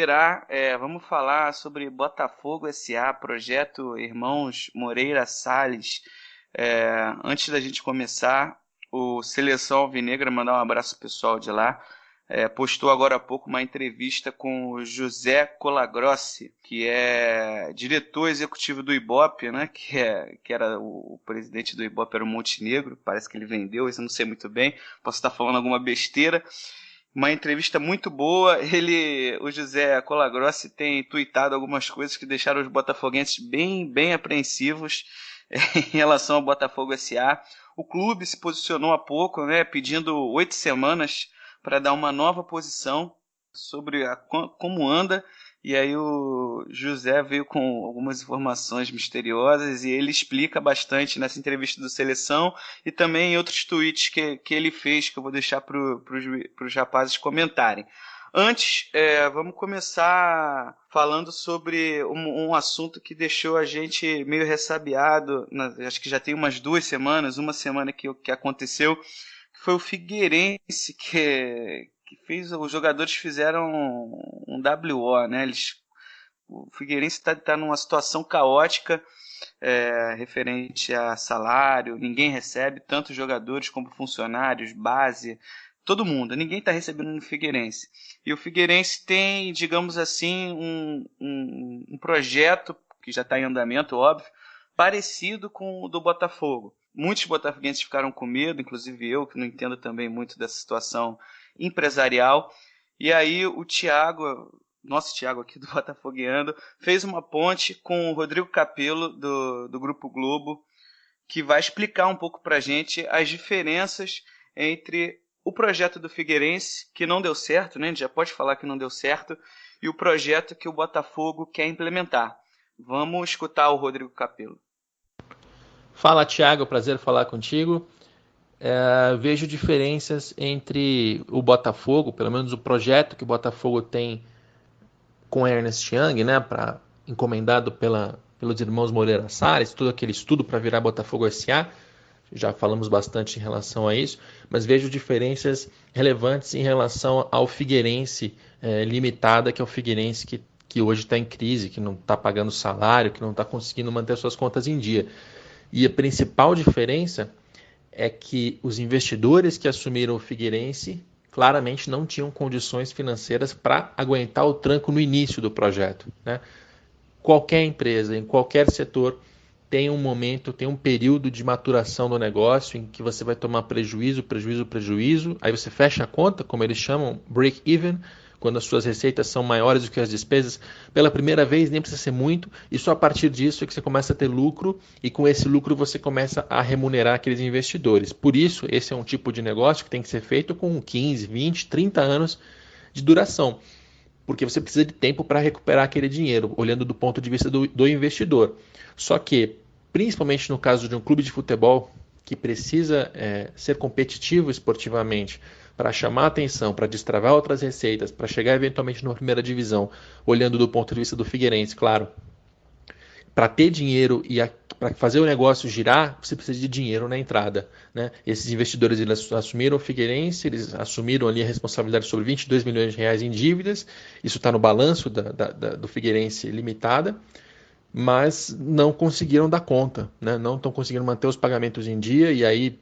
falar sobre Botafogo SA, projeto Irmãos Moreira Salles. Antes da gente começar, o Seleção Alvinegra, mandar um abraço pessoal de lá, postou agora há pouco uma entrevista com o José Colagrossi, que é diretor executivo do Ibope, né? Que era o presidente do Ibope, era o Montenegro, parece que ele vendeu, isso eu não sei muito bem, posso estar falando alguma besteira. Uma entrevista muito boa. O José Colagrossi tem tuitado algumas coisas que deixaram os botafoguenses bem, bem apreensivos em relação ao Botafogo SA. O clube se posicionou há pouco, né, pedindo 8 semanas para dar uma nova posição sobre como anda, e aí o José veio com algumas informações misteriosas e ele explica bastante nessa entrevista do Seleção e também em outros tweets que ele fez, que eu vou deixar para os rapazes comentarem. Antes, vamos começar falando sobre um assunto que deixou a gente meio ressabiado, acho que já tem umas 2 semanas, uma semana que aconteceu, foi o Figueirense que fez, os jogadores fizeram um WO, né? O Figueirense está numa situação caótica, referente a salário, ninguém recebe, tanto jogadores como funcionários, base, todo mundo, ninguém está recebendo no Figueirense. E o Figueirense tem, digamos assim, um projeto que já está em andamento, óbvio, parecido com o do Botafogo. Muitos botafoguenses ficaram com medo, inclusive eu, que não entendo também muito dessa situação empresarial. E aí o Thiago, nosso Thiago aqui do Botafogueando, fez uma ponte com o Rodrigo Capello, do Grupo Globo, que vai explicar um pouco para a gente as diferenças entre o projeto do Figueirense, que não deu certo, né? A gente já pode falar que não deu certo, e o projeto que o Botafogo quer implementar. Vamos escutar o Rodrigo Capello. Fala, Thiago, prazer falar contigo. Vejo diferenças entre o Botafogo, pelo menos o projeto que o Botafogo tem com Ernest Young, né, encomendado pelos irmãos Moreira Salles, todo aquele estudo para virar Botafogo SA. Já falamos bastante em relação a isso, mas vejo diferenças relevantes em relação ao Figueirense limitada, que é o Figueirense que hoje está em crise, que não está pagando salário, que não está conseguindo manter suas contas em dia. E a principal diferença é que os investidores que assumiram o Figueirense claramente não tinham condições financeiras para aguentar o tranco no início do projeto, né? Qualquer empresa, em qualquer setor, tem um momento, tem um período de maturação do negócio em que você vai tomar prejuízo, aí você fecha a conta, como eles chamam, break-even, quando as suas receitas são maiores do que as despesas, pela primeira vez nem precisa ser muito, e só a partir disso é que você começa a ter lucro, e com esse lucro você começa a remunerar aqueles investidores. Por isso, esse é um tipo de negócio que tem que ser feito com 15, 20, 30 anos de duração, porque você precisa de tempo para recuperar aquele dinheiro, olhando do ponto de vista do investidor. Só que, principalmente no caso de um clube de futebol que precisa ser competitivo esportivamente, para chamar atenção, para destravar outras receitas, para chegar eventualmente numa primeira divisão, olhando do ponto de vista do Figueirense, claro, para ter dinheiro e para fazer o negócio girar, você precisa de dinheiro na entrada, né? Esses investidores eles assumiram o Figueirense, eles assumiram ali a responsabilidade sobre 22 milhões de reais em dívidas, isso está no balanço do Figueirense limitada, mas não conseguiram dar conta, né? Não estão conseguindo manter os pagamentos em dia, e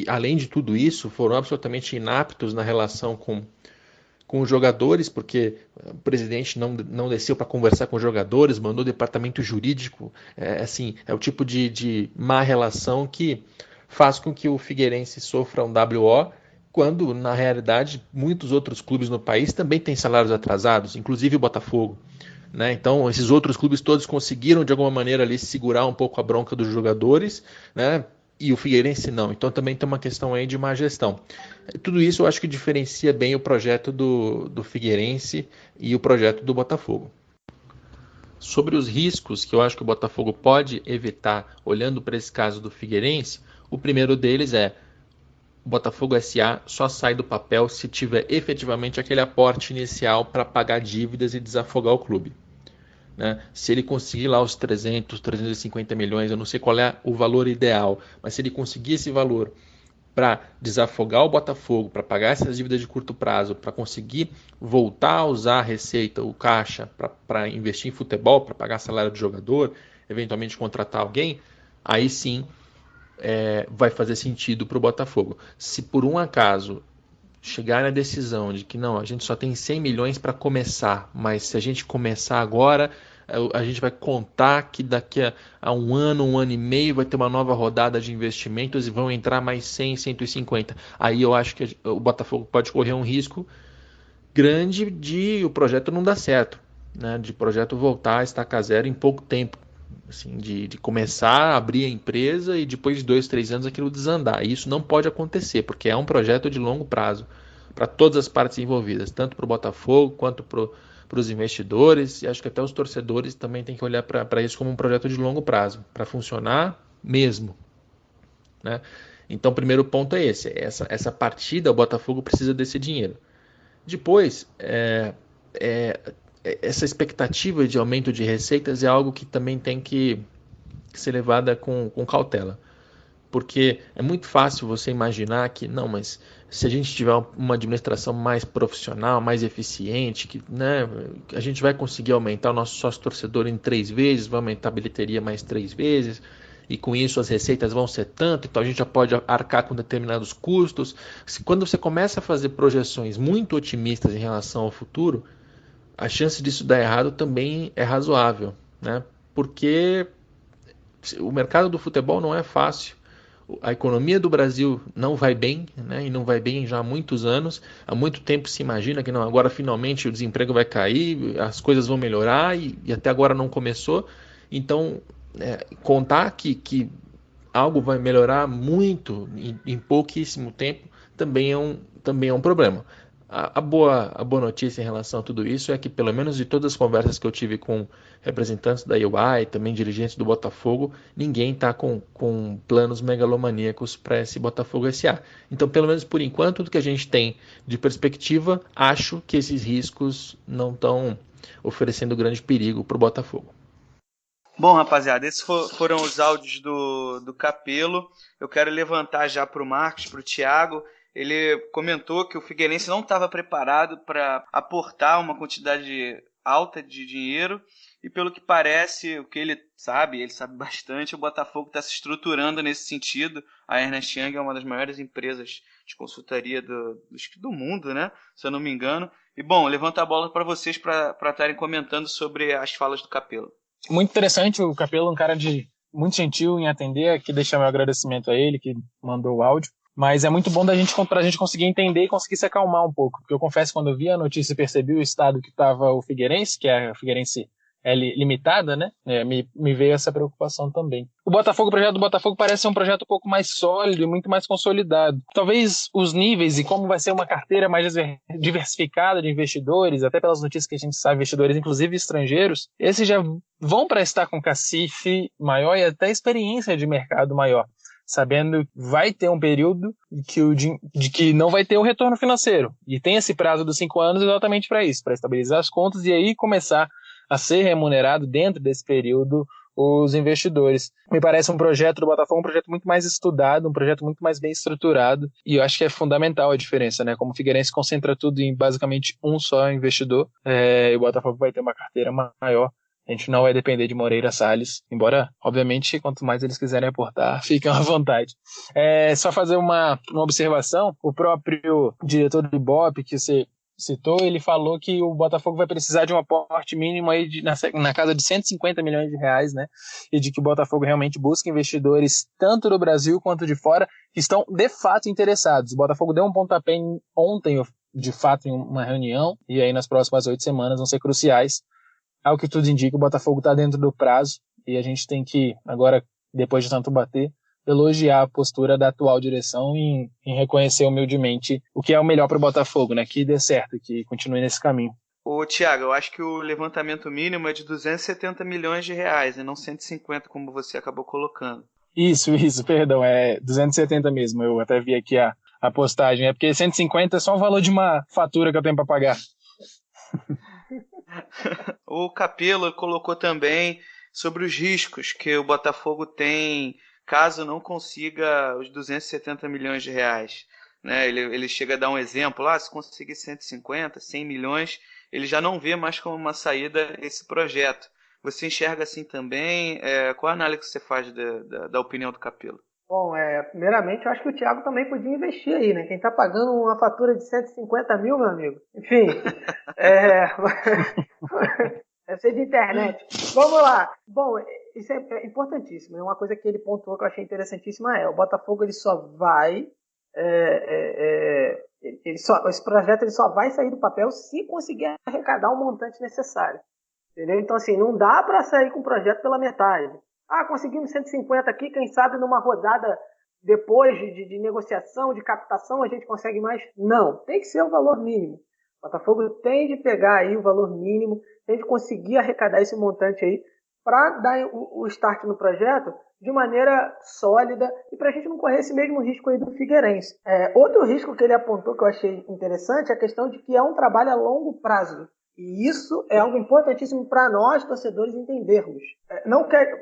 além de tudo isso, foram absolutamente inaptos na relação com os jogadores, porque o presidente não desceu para conversar com os jogadores, mandou o departamento jurídico. É o tipo de má relação que faz com que o Figueirense sofra um WO, quando, na realidade, muitos outros clubes no país também têm salários atrasados, inclusive o Botafogo, né? Então, esses outros clubes todos conseguiram, de alguma maneira, ali, segurar um pouco a bronca dos jogadores, né? E o Figueirense não. Então também tem uma questão aí de má gestão. Tudo isso eu acho que diferencia bem o projeto do Figueirense e o projeto do Botafogo. Sobre os riscos que eu acho que o Botafogo pode evitar olhando para esse caso do Figueirense, o primeiro deles é: o Botafogo SA só sai do papel se tiver efetivamente aquele aporte inicial para pagar dívidas e desafogar o clube, né? Se ele conseguir lá os 350 milhões, eu não sei qual é o valor ideal, mas se ele conseguir esse valor para desafogar o Botafogo, para pagar essas dívidas de curto prazo, para conseguir voltar a usar a receita, o caixa, para investir em futebol, para pagar salário de jogador, eventualmente contratar alguém, aí sim vai fazer sentido para o Botafogo. Se por um acaso chegar na decisão de que não, a gente só tem 100 milhões para começar, mas se a gente começar agora, a gente vai contar que daqui a um ano e meio vai ter uma nova rodada de investimentos e vão entrar mais 100, 150. Aí eu acho que o Botafogo pode correr um risco grande de o projeto não dar certo, né? De projeto voltar a estacar zero em pouco tempo. Assim, de começar a abrir a empresa e depois de 2, 3 anos aquilo desandar. E isso não pode acontecer, porque é um projeto de longo prazo para todas as partes envolvidas, tanto para o Botafogo quanto para os investidores, e acho que até os torcedores também têm que olhar para isso como um projeto de longo prazo, para funcionar mesmo, né? Então o primeiro ponto é esse, essa partida, o Botafogo precisa desse dinheiro. Depois, essa expectativa de aumento de receitas é algo que também tem que ser levada com cautela. porque é muito fácil você imaginar que, não, mas se a gente tiver uma administração mais profissional, mais eficiente, que, né, a gente vai conseguir aumentar o nosso sócio-torcedor em 3 vezes, vai aumentar a bilheteria mais 3 vezes, e com isso as receitas vão ser tanto, então a gente já pode arcar com determinados custos. Quando você começa a fazer projeções muito otimistas em relação ao futuro, a chance disso dar errado também é razoável, né? Porque o mercado do futebol não é fácil. A economia do Brasil não vai bem, né? E não vai bem já há muitos anos. Há muito tempo se imagina que não, agora finalmente o desemprego vai cair, as coisas vão melhorar e até agora não começou. Então, contar que algo vai melhorar muito em pouquíssimo tempo também é um problema. A boa notícia em relação a tudo isso é que, pelo menos de todas as conversas que eu tive com representantes da UI e também dirigentes do Botafogo, ninguém está com planos megalomaníacos para esse Botafogo SA. Então, pelo menos por enquanto, tudo que a gente tem de perspectiva, acho que esses riscos não estão oferecendo grande perigo para o Botafogo. Bom, rapaziada, esses foram os áudios do Capello. Eu quero levantar já para o Marcos, para o Thiago. Ele comentou que o Figueirense não estava preparado para aportar uma quantidade alta de dinheiro e, pelo que parece, o que ele sabe bastante, o Botafogo está se estruturando nesse sentido. A Ernst Young é uma das maiores empresas de consultoria do mundo, né? Se eu não me engano. E, bom, levanto a bola para vocês para estarem comentando sobre as falas do Capello. Muito interessante, o Capello é um cara muito gentil em atender, aqui deixar meu agradecimento a ele, que mandou o áudio. Mas é muito bom pra gente conseguir entender e conseguir se acalmar um pouco. Porque eu confesso, quando eu vi a notícia e percebi o estado que estava o Figueirense, que é a Figueirense limitada, né? Me veio essa preocupação também. O projeto do Botafogo parece ser um projeto um pouco mais sólido e muito mais consolidado. Talvez os níveis e como vai ser uma carteira mais diversificada de investidores, até pelas notícias que a gente sabe, investidores inclusive estrangeiros, esses já vão para estar com cacife maior e até experiência de mercado maior, sabendo que vai ter um período de que não vai ter o retorno financeiro. E tem esse prazo dos 5 anos exatamente para isso, para estabilizar as contas e aí começar a ser remunerado dentro desse período os investidores. Me parece um projeto do Botafogo, um projeto muito mais estudado, um projeto muito mais bem estruturado, e eu acho que é fundamental a diferença, né? Como o Figueirense concentra tudo em basicamente um só investidor, e o Botafogo vai ter uma carteira maior. A gente não vai depender de Moreira Salles, embora, obviamente, quanto mais eles quiserem aportar, fiquem à vontade. Só fazer uma observação, o próprio diretor do Ibope, que você citou, ele falou que o Botafogo vai precisar de um aporte mínimo aí na casa de 150 milhões de reais, né? E de que o Botafogo realmente busca investidores tanto do Brasil quanto de fora que estão de fato interessados. O Botafogo deu um pontapé ontem, de fato, em uma reunião, e aí nas próximas 8 semanas vão ser cruciais. Ao que tudo indica, o Botafogo está dentro do prazo e a gente tem que, agora, depois de tanto bater, elogiar a postura da atual direção em reconhecer humildemente o que é o melhor para o Botafogo, né? Que dê certo, que continue nesse caminho. Ô, Thiago, eu acho que o levantamento mínimo é de 270 milhões de reais e não 150, como você acabou colocando. Isso, perdão, é 270 mesmo. Eu até vi aqui a postagem. É porque 150 é só o valor de uma fatura que eu tenho para pagar. O Capello colocou também sobre os riscos que o Botafogo tem caso não consiga os 270 milhões de reais. Né? Ele chega a dar um exemplo, se conseguir 150, 100 milhões, ele já não vê mais como uma saída esse projeto. Você enxerga assim também? Qual a análise que você faz da opinião do Capello? Bom, primeiramente eu acho que o Thiago também podia investir aí, né? Quem está pagando uma fatura de 150 mil, meu amigo. Enfim, deve ser de internet. Vamos lá. Bom, isso é importantíssimo. É uma coisa que ele pontuou que eu achei interessantíssima. O Botafogo ele só vai... esse projeto ele só vai sair do papel se conseguir arrecadar o montante necessário. Entendeu? Então, assim, não dá para sair com o projeto pela metade. Conseguimos 150 aqui, quem sabe numa rodada depois de negociação, de captação, a gente consegue mais? Não, tem que ser o valor mínimo. O Botafogo tem de pegar aí o valor mínimo, tem de conseguir arrecadar esse montante aí para dar o start no projeto de maneira sólida e para a gente não correr esse mesmo risco aí do Figueirense. Outro risco que ele apontou que eu achei interessante é a questão de que é um trabalho a longo prazo. E isso é algo importantíssimo para nós, torcedores, entendermos.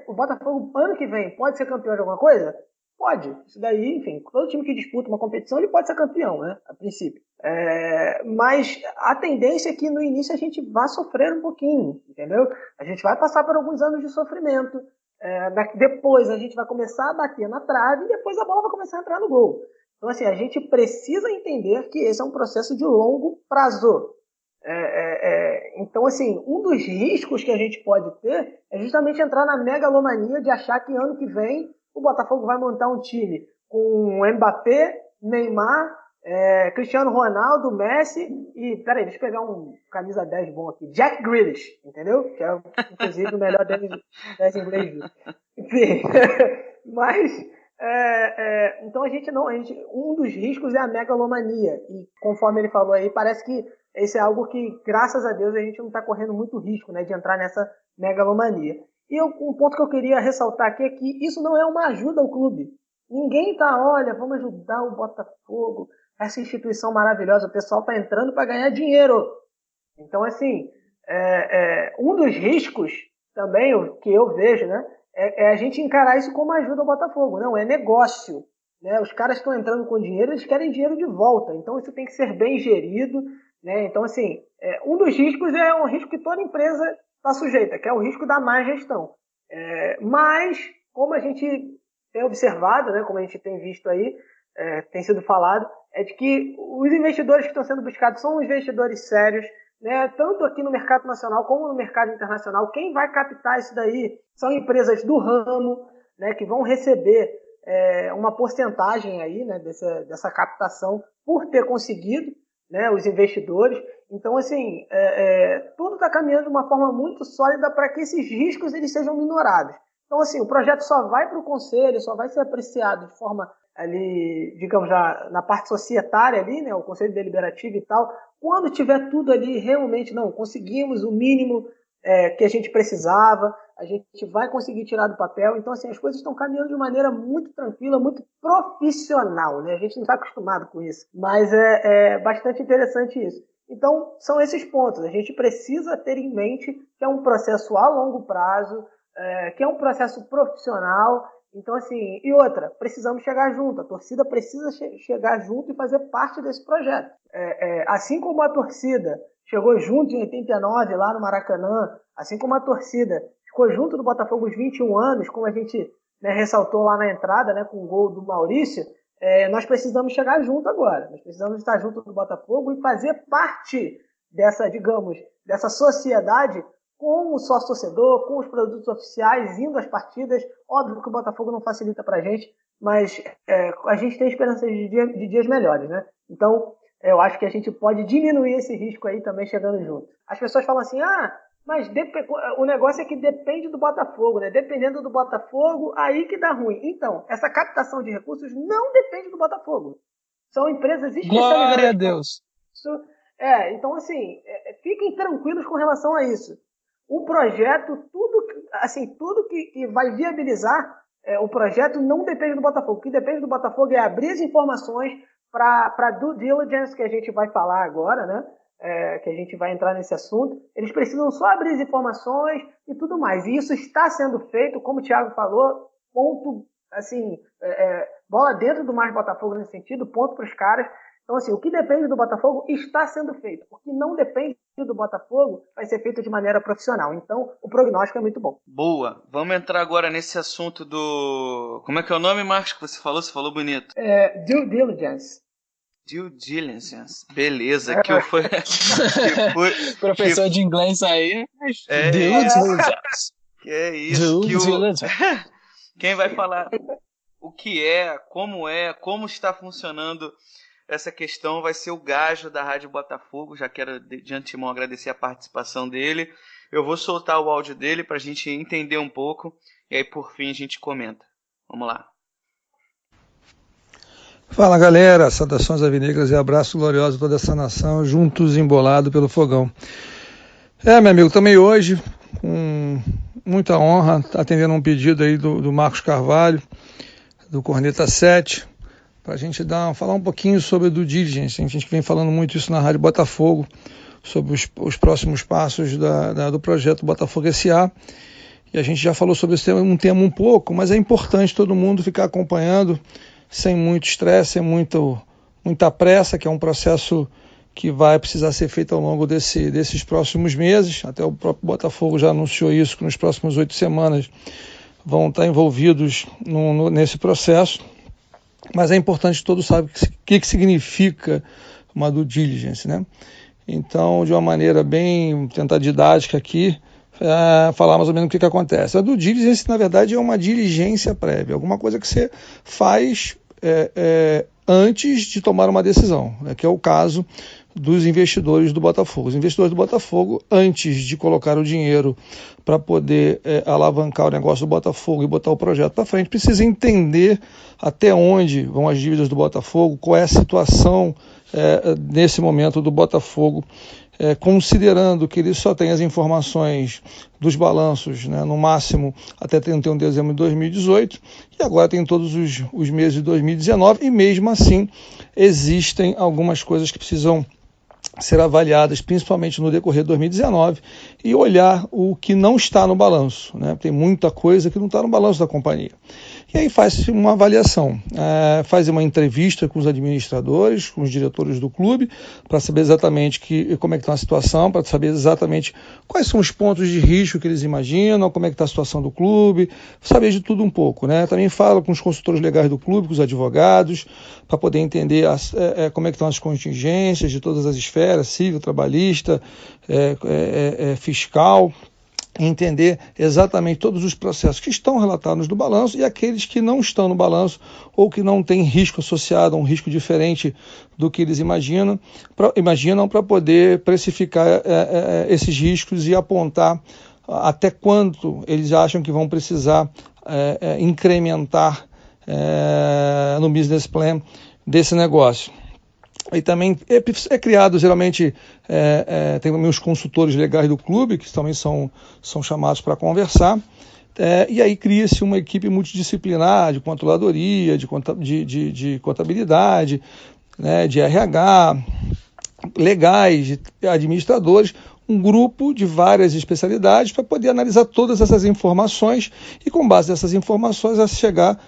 O Botafogo, ano que vem, pode ser campeão de alguma coisa? Pode. Isso daí, enfim, todo time que disputa uma competição, ele pode ser campeão, né? A princípio. Mas a tendência é que no início a gente vá sofrer um pouquinho, entendeu? A gente vai passar por alguns anos de sofrimento. Depois a gente vai começar a bater na trave e depois a bola vai começar a entrar no gol. Então, assim, a gente precisa entender que esse é um processo de longo prazo. Então, assim, um dos riscos que a gente pode ter é justamente entrar na megalomania de achar que ano que vem o Botafogo vai montar um time com Mbappé, Neymar, Cristiano Ronaldo, Messi e, peraí, deixa eu pegar um camisa 10 bom aqui, Jack Grealish, entendeu? Que é, inclusive, o melhor 10 inglês. Enfim, mas, então um dos riscos é a megalomania, e conforme ele falou aí, parece que esse é algo que, graças a Deus, a gente não está correndo muito risco, né, de entrar nessa megalomania. E um ponto que eu queria ressaltar aqui é que isso não é uma ajuda ao clube. Ninguém está, olha, vamos ajudar o Botafogo, essa instituição maravilhosa, o pessoal está entrando para ganhar dinheiro. Então, assim, um dos riscos também que eu vejo, né, é a gente encarar isso como ajuda ao Botafogo. Não, é negócio. Né? Os caras estão entrando com dinheiro, eles querem dinheiro de volta. Então, isso tem que ser bem gerido. Né? Então, assim, um dos riscos é um risco que toda empresa está sujeita, que é o risco da má gestão. Mas, como a gente tem observado, né, como a gente tem visto aí, tem sido falado, é de que os investidores que estão sendo buscados são investidores sérios, né, tanto aqui no mercado nacional como no mercado internacional. Quem vai captar isso daí são empresas do ramo, né, que vão receber uma porcentagem aí, né, dessa captação por ter conseguido, né, os investidores. Então, assim, tudo está caminhando de uma forma muito sólida para que esses riscos eles sejam minorados. Então, assim, o projeto só vai para o conselho, só vai ser apreciado de forma ali, digamos, já na parte societária ali, né, o conselho deliberativo e tal, quando tiver tudo ali realmente, não, conseguimos o mínimo que a gente precisava, a gente vai conseguir tirar do papel. Então, assim, as coisas estão caminhando de maneira muito tranquila, muito profissional, né? A gente não está acostumado com isso, mas é bastante interessante isso. Então, são esses pontos. A gente precisa ter em mente que é um processo a longo prazo, que é um processo profissional. Então, assim, e outra, precisamos chegar junto. A torcida precisa chegar junto e fazer parte desse projeto. Assim como a torcida chegou junto em 89 lá no Maracanã, assim como a torcida ficou junto do Botafogo os 21 anos, como a gente, né, ressaltou lá na entrada, né, com o gol do Maurício, nós precisamos chegar junto agora. Nós precisamos estar junto do Botafogo e fazer parte dessa, digamos, dessa sociedade com o sócio-torcedor, com os produtos oficiais, indo às partidas. Óbvio que o Botafogo não facilita pra gente, mas a gente tem esperança de dias melhores, né? Então, eu acho que a gente pode diminuir esse risco aí também chegando junto. As pessoas falam assim, mas o negócio é que depende do Botafogo, né? Dependendo do Botafogo, aí que dá ruim. Então, essa captação de recursos não depende do Botafogo. São empresas especializadas. Glória a Deus! Então, assim, fiquem tranquilos com relação a isso. O projeto, tudo que vai viabilizar o projeto não depende do Botafogo. O que depende do Botafogo é abrir as informações para due diligence, que a gente vai falar agora, né? Que a gente vai entrar nesse assunto. Eles precisam só abrir as informações e tudo mais. E isso está sendo feito, como o Thiago falou, ponto, assim, bola dentro do Mais Botafogo nesse sentido, ponto para os caras. Então, assim, o que depende do Botafogo está sendo feito. O que não depende do Botafogo vai ser feito de maneira profissional. Então, o prognóstico é muito bom. Boa. Vamos entrar agora nesse assunto do... Como é que é o nome, Marcos, que você falou? Você falou bonito. Due diligence. Due diligence. Beleza. Professor de inglês aí. Due diligence. Que é isso. Due diligence. Quem vai falar o que como está funcionando essa questão vai ser o Gajo da Rádio Botafogo. Já quero de antemão agradecer a participação dele. Eu vou soltar o áudio dele para a gente entender um pouco e aí por fim a gente comenta. Vamos lá. Fala galera, saudações alvinegras e abraço glorioso a toda essa nação, juntos embolado pelo fogão. Meu amigo, também hoje, com muita honra, atendendo um pedido aí do Marcos Carvalho, do Corneta 7, para a gente falar um pouquinho sobre o due diligence. A gente vem falando muito isso na Rádio Botafogo, sobre os próximos passos do projeto Botafogo S.A. e a gente já falou sobre esse tema um pouco, mas é importante todo mundo ficar acompanhando sem muito estresse, sem muita pressa, que é um processo que vai precisar ser feito ao longo desses próximos meses. Até o próprio Botafogo já anunciou isso, que nos próximos 8 semanas vão estar envolvidos nesse processo. Mas é importante que todos saibam o que significa uma due diligence, né? Então, de uma maneira bem tentar didática aqui, falar mais ou menos o que acontece. A due diligence, na verdade, é uma diligência prévia, alguma coisa que você faz antes de tomar uma decisão, né? Que é o caso dos investidores do Botafogo. Os investidores do Botafogo, antes de colocar o dinheiro para poder alavancar o negócio do Botafogo e botar o projeto para frente, precisam entender até onde vão as dívidas do Botafogo, qual é a situação nesse momento do Botafogo, considerando que ele só tem as informações dos balanços, né, no máximo até 31 de dezembro de 2018, e agora tem todos os meses de 2019, e mesmo assim existem algumas coisas que precisam ser avaliadas, principalmente no decorrer de 2019, e olhar o que não está no balanço, né? Tem muita coisa que não está no balanço da companhia. E aí faz uma avaliação, faz uma entrevista com os administradores, com os diretores do clube, para saber exatamente como é que está a situação, para saber exatamente quais são os pontos de risco que eles imaginam, como é que está a situação do clube, saber de tudo um pouco, né? Também fala com os consultores legais do clube, com os advogados, para poder entender como é que estão as contingências de todas as esferas, civil, trabalhista, fiscal, entender exatamente todos os processos que estão relatados no balanço e aqueles que não estão no balanço ou que não têm risco associado, um risco diferente do que eles imaginam para poder precificar esses riscos e apontar até quanto eles acham que vão precisar incrementar no business plan desse negócio. E também é criado, geralmente, tem também os consultores legais do clube, que também são chamados para conversar, e aí cria-se uma equipe multidisciplinar de controladoria, de contabilidade, né, de RH, legais, de administradores, um grupo de várias especialidades para poder analisar todas essas informações e, com base nessas informações, a chegar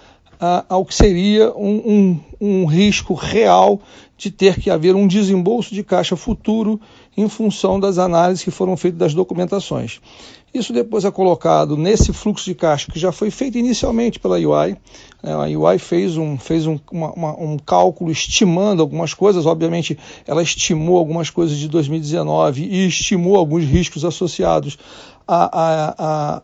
ao que seria um risco real de ter que haver um desembolso de caixa futuro em função das análises que foram feitas das documentações. Isso depois é colocado nesse fluxo de caixa que já foi feito inicialmente pela UI. A UI fez um cálculo estimando algumas coisas, obviamente ela estimou algumas coisas de 2019 e estimou alguns riscos associados a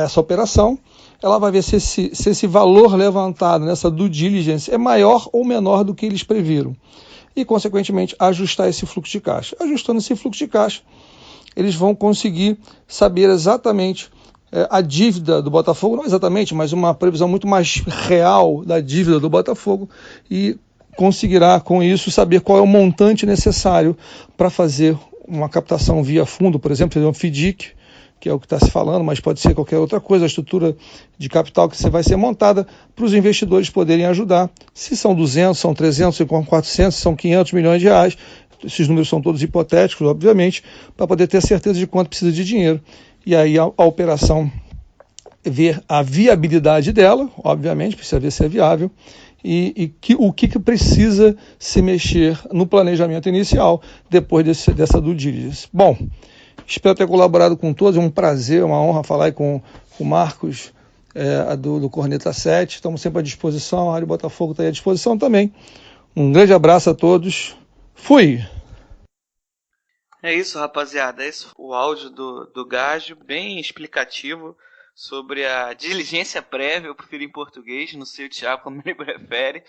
essa operação. Ela vai ver se esse valor levantado nessa due diligence é maior ou menor do que eles previram. E, consequentemente, ajustar esse fluxo de caixa. Ajustando esse fluxo de caixa, eles vão conseguir saber exatamente a dívida do Botafogo, não exatamente, mas uma previsão muito mais real da dívida do Botafogo, e conseguirá, com isso, saber qual é o montante necessário para fazer uma captação via fundo, por exemplo, fazer um FDIC, que é o que está se falando, mas pode ser qualquer outra coisa, a estrutura de capital que vai ser montada para os investidores poderem ajudar. Se são 200, são 300, são 400, são 500 milhões de reais, esses números são todos hipotéticos, obviamente, para poder ter certeza de quanto precisa de dinheiro. E aí a operação ver a viabilidade dela, obviamente, precisa ver se é viável, e o que precisa se mexer no planejamento inicial depois dessa due diligence. Bom, espero ter colaborado com todos, é um prazer, uma honra falar aí com o Marcos do Corneta 7, estamos sempre à disposição, a Rádio Botafogo está aí à disposição também. Um grande abraço a todos, fui! É isso, rapaziada, é isso, o áudio do Gajo, bem explicativo sobre a diligência prévia, eu prefiro em português, não sei o Thiago como ele prefere,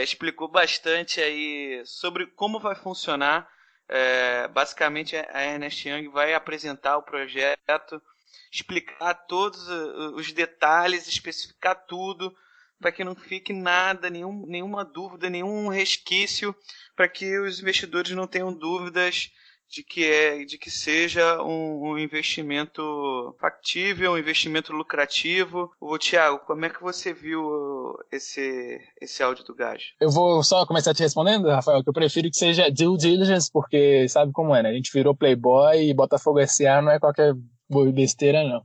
explicou bastante aí sobre como vai funcionar. Basicamente a Ernst Young vai apresentar o projeto, explicar todos os detalhes, especificar tudo, para que não fique nada, nenhuma dúvida, nenhum resquício, para que os investidores não tenham dúvidas de que seja um investimento factível, um investimento lucrativo. Thiago, como é que você viu esse áudio do Gajo? Eu vou só começar te respondendo, Rafael, que eu prefiro que seja due diligence, porque sabe como é, né? A gente virou Playboy e Botafogo SA não é qualquer besteira não.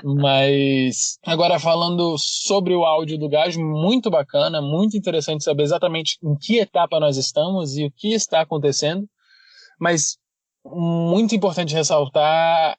Mas agora falando sobre o áudio do Gajo, muito bacana, muito interessante saber exatamente em que etapa nós estamos e o que está acontecendo, mas muito importante ressaltar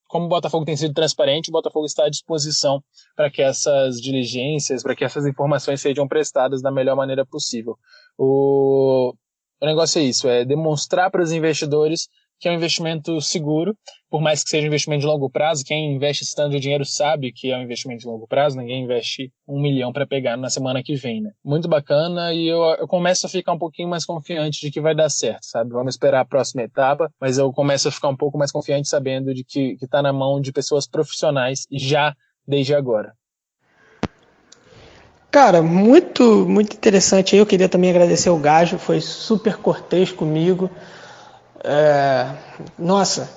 como o Botafogo tem sido transparente, o Botafogo está à disposição para que essas diligências, para que essas informações sejam prestadas da melhor maneira possível. O negócio é isso, é demonstrar para os investidores que é um investimento seguro, por mais que seja um investimento de longo prazo. Quem investe esse tanto de dinheiro sabe que é um investimento de longo prazo, ninguém investe 1 milhão para pegar na semana que vem, né? Muito bacana, e eu começo a ficar um pouquinho mais confiante de que vai dar certo, sabe? Vamos esperar a próxima etapa, mas eu começo a ficar um pouco mais confiante sabendo de que está na mão de pessoas profissionais já desde agora. Cara, muito, muito interessante. Eu queria também agradecer o Gajo, foi super cortês comigo. Nossa,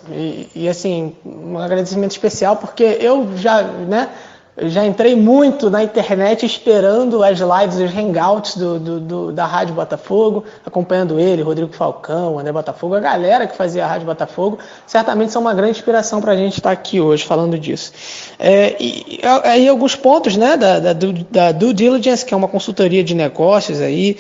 e assim, um agradecimento especial, porque eu já entrei muito na internet esperando as lives, os hangouts da Rádio Botafogo, acompanhando ele, Rodrigo Falcão, André Botafogo, a galera que fazia a Rádio Botafogo, certamente são uma grande inspiração para a gente estar aqui hoje falando disso. E aí alguns pontos, né, da due diligence, que é uma consultoria de negócios aí,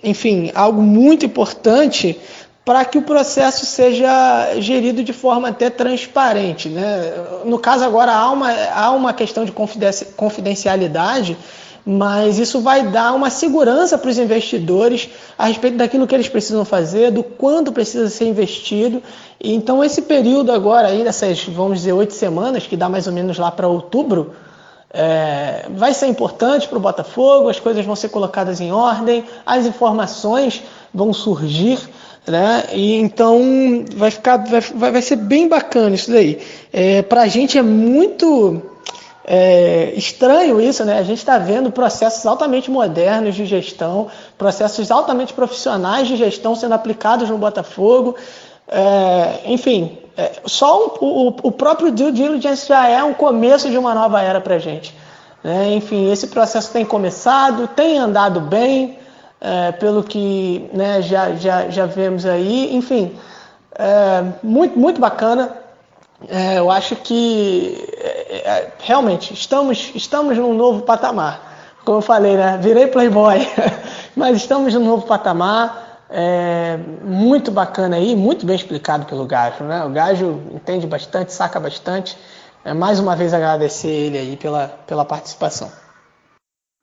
enfim, algo muito importante para que o processo seja gerido de forma até transparente, né? No caso agora há uma questão de confidencialidade, mas isso vai dar uma segurança para os investidores a respeito daquilo que eles precisam fazer, do quanto precisa ser investido. E então esse período agora aí, dessas, vamos dizer, 8 semanas, que dá mais ou menos lá para outubro, vai ser importante para o Botafogo, as coisas vão ser colocadas em ordem, as informações vão surgir, né? E então vai ser bem bacana isso daí. Para a gente é muito estranho isso, né? A gente está vendo processos altamente modernos de gestão, processos altamente profissionais de gestão sendo aplicados no Botafogo. Enfim, só o próprio due diligence já é um começo de uma nova era para a gente, né? Enfim, esse processo tem começado, tem andado bem, pelo que, né, já vemos aí. Enfim, muito, muito bacana. Eu acho que realmente estamos num novo patamar. Como eu falei, né? Virei playboy, mas estamos num novo patamar. Muito bacana aí, muito bem explicado pelo Gajo, né? O Gajo entende bastante, saca bastante. Mais uma vez agradecer ele aí pela participação.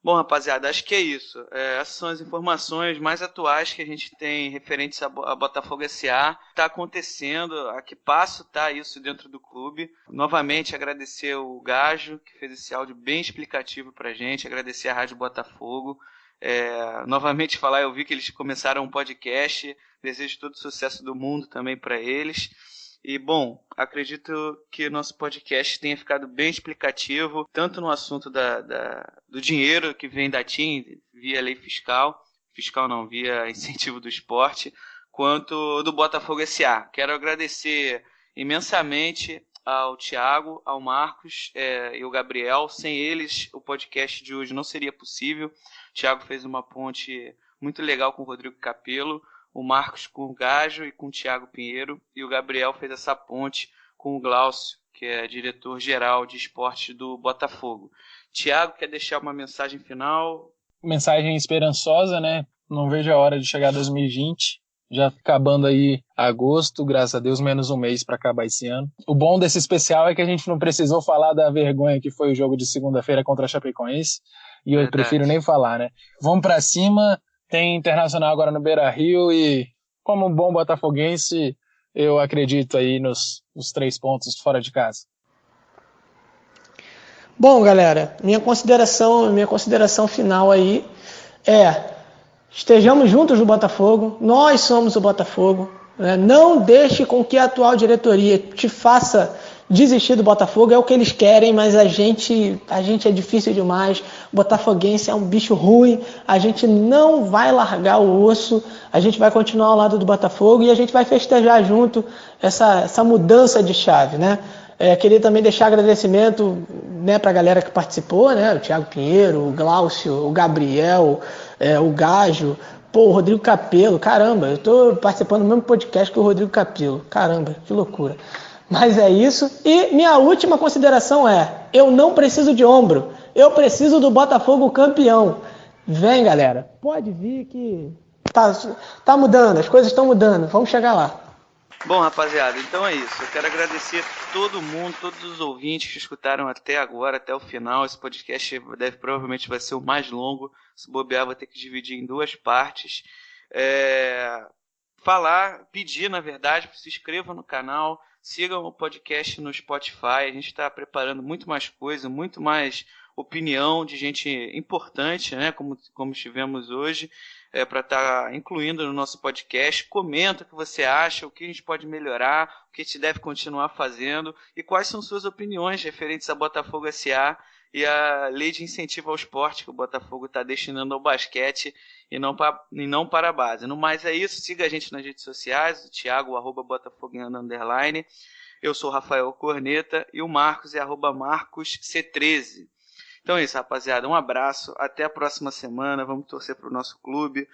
Bom, rapaziada, acho que é isso. Essas são as informações mais atuais que a gente tem referentes a Botafogo S.A. Está acontecendo, a que passo está isso dentro do clube. Novamente agradecer o Gajo, que fez esse áudio bem explicativo para a gente, agradecer a Rádio Botafogo. Novamente falar, eu vi que eles começaram um podcast, desejo todo o sucesso do mundo também para eles. E, bom, acredito que o nosso podcast tenha ficado bem explicativo, tanto no assunto do dinheiro que vem da TIM, via lei fiscal não, via incentivo do esporte, quanto do Botafogo S.A. Quero agradecer imensamente ao Thiago, ao Marcos e ao Gabriel. Sem eles, o podcast de hoje não seria possível. O Thiago fez uma ponte muito legal com o Rodrigo Capello, o Marcos com o Gajo e com o Thiago Pinheiro, e o Gabriel fez essa ponte com o Glaucio, que é diretor-geral de esportes do Botafogo. Thiago, quer deixar uma mensagem final? Mensagem esperançosa, né? Não vejo a hora de chegar 2020, já acabando aí agosto, graças a Deus, menos um mês para acabar esse ano. O bom desse especial é que a gente não precisou falar da vergonha que foi o jogo de segunda-feira contra a Chapecoense, e eu prefiro nem falar, né? Vamos para cima. Tem Internacional agora no Beira-Rio e, como um bom botafoguense, eu acredito aí nos 3 pontos fora de casa. Bom, galera, minha consideração final aí estejamos juntos no Botafogo, nós somos o Botafogo, né? Não deixe com que a atual diretoria te faça desistir do Botafogo, é o que eles querem, mas a gente é difícil demais. O botafoguense é um bicho ruim, a gente não vai largar o osso, a gente vai continuar ao lado do Botafogo e a gente vai festejar junto essa mudança de chave, né? Queria também deixar agradecimento, né, para a galera que participou, né? O Thiago Pinheiro, o Glaucio, o Gabriel, o Gajo, Pô, o Rodrigo Capello, caramba, eu tô participando do mesmo podcast que o Rodrigo Capello. Caramba, que loucura. Mas é isso. E minha última consideração é: eu não preciso de ombro, eu preciso do Botafogo campeão. Vem, galera, pode vir que tá mudando, as coisas estão mudando, vamos chegar lá. Bom, rapaziada, então é isso. Eu quero agradecer todo mundo, todos os ouvintes que escutaram até agora, até o final. Esse podcast provavelmente vai ser o mais longo. Se bobear, vou ter que dividir em 2 partes. Pedir, na verdade, se inscrevam no canal, sigam o podcast no Spotify. A gente está preparando muito mais coisa, muito mais opinião de gente importante, né, como estivemos hoje, para estar incluindo no nosso podcast. Comenta o que você acha, o que a gente pode melhorar, o que a gente deve continuar fazendo e quais são suas opiniões referentes a Botafogo SA e a lei de incentivo ao esporte que o Botafogo está destinando ao basquete e não para a base. No mais é isso, siga a gente nas redes sociais, o Thiago, @botafoguiano_. Eu sou o Rafael Corneta e o Marcos é @MarcosC13. Então é isso, rapaziada. Um abraço. Até a próxima semana. Vamos torcer para o nosso clube.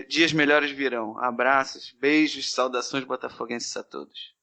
Dias melhores virão. Abraços, beijos, saudações botafoguenses a todos.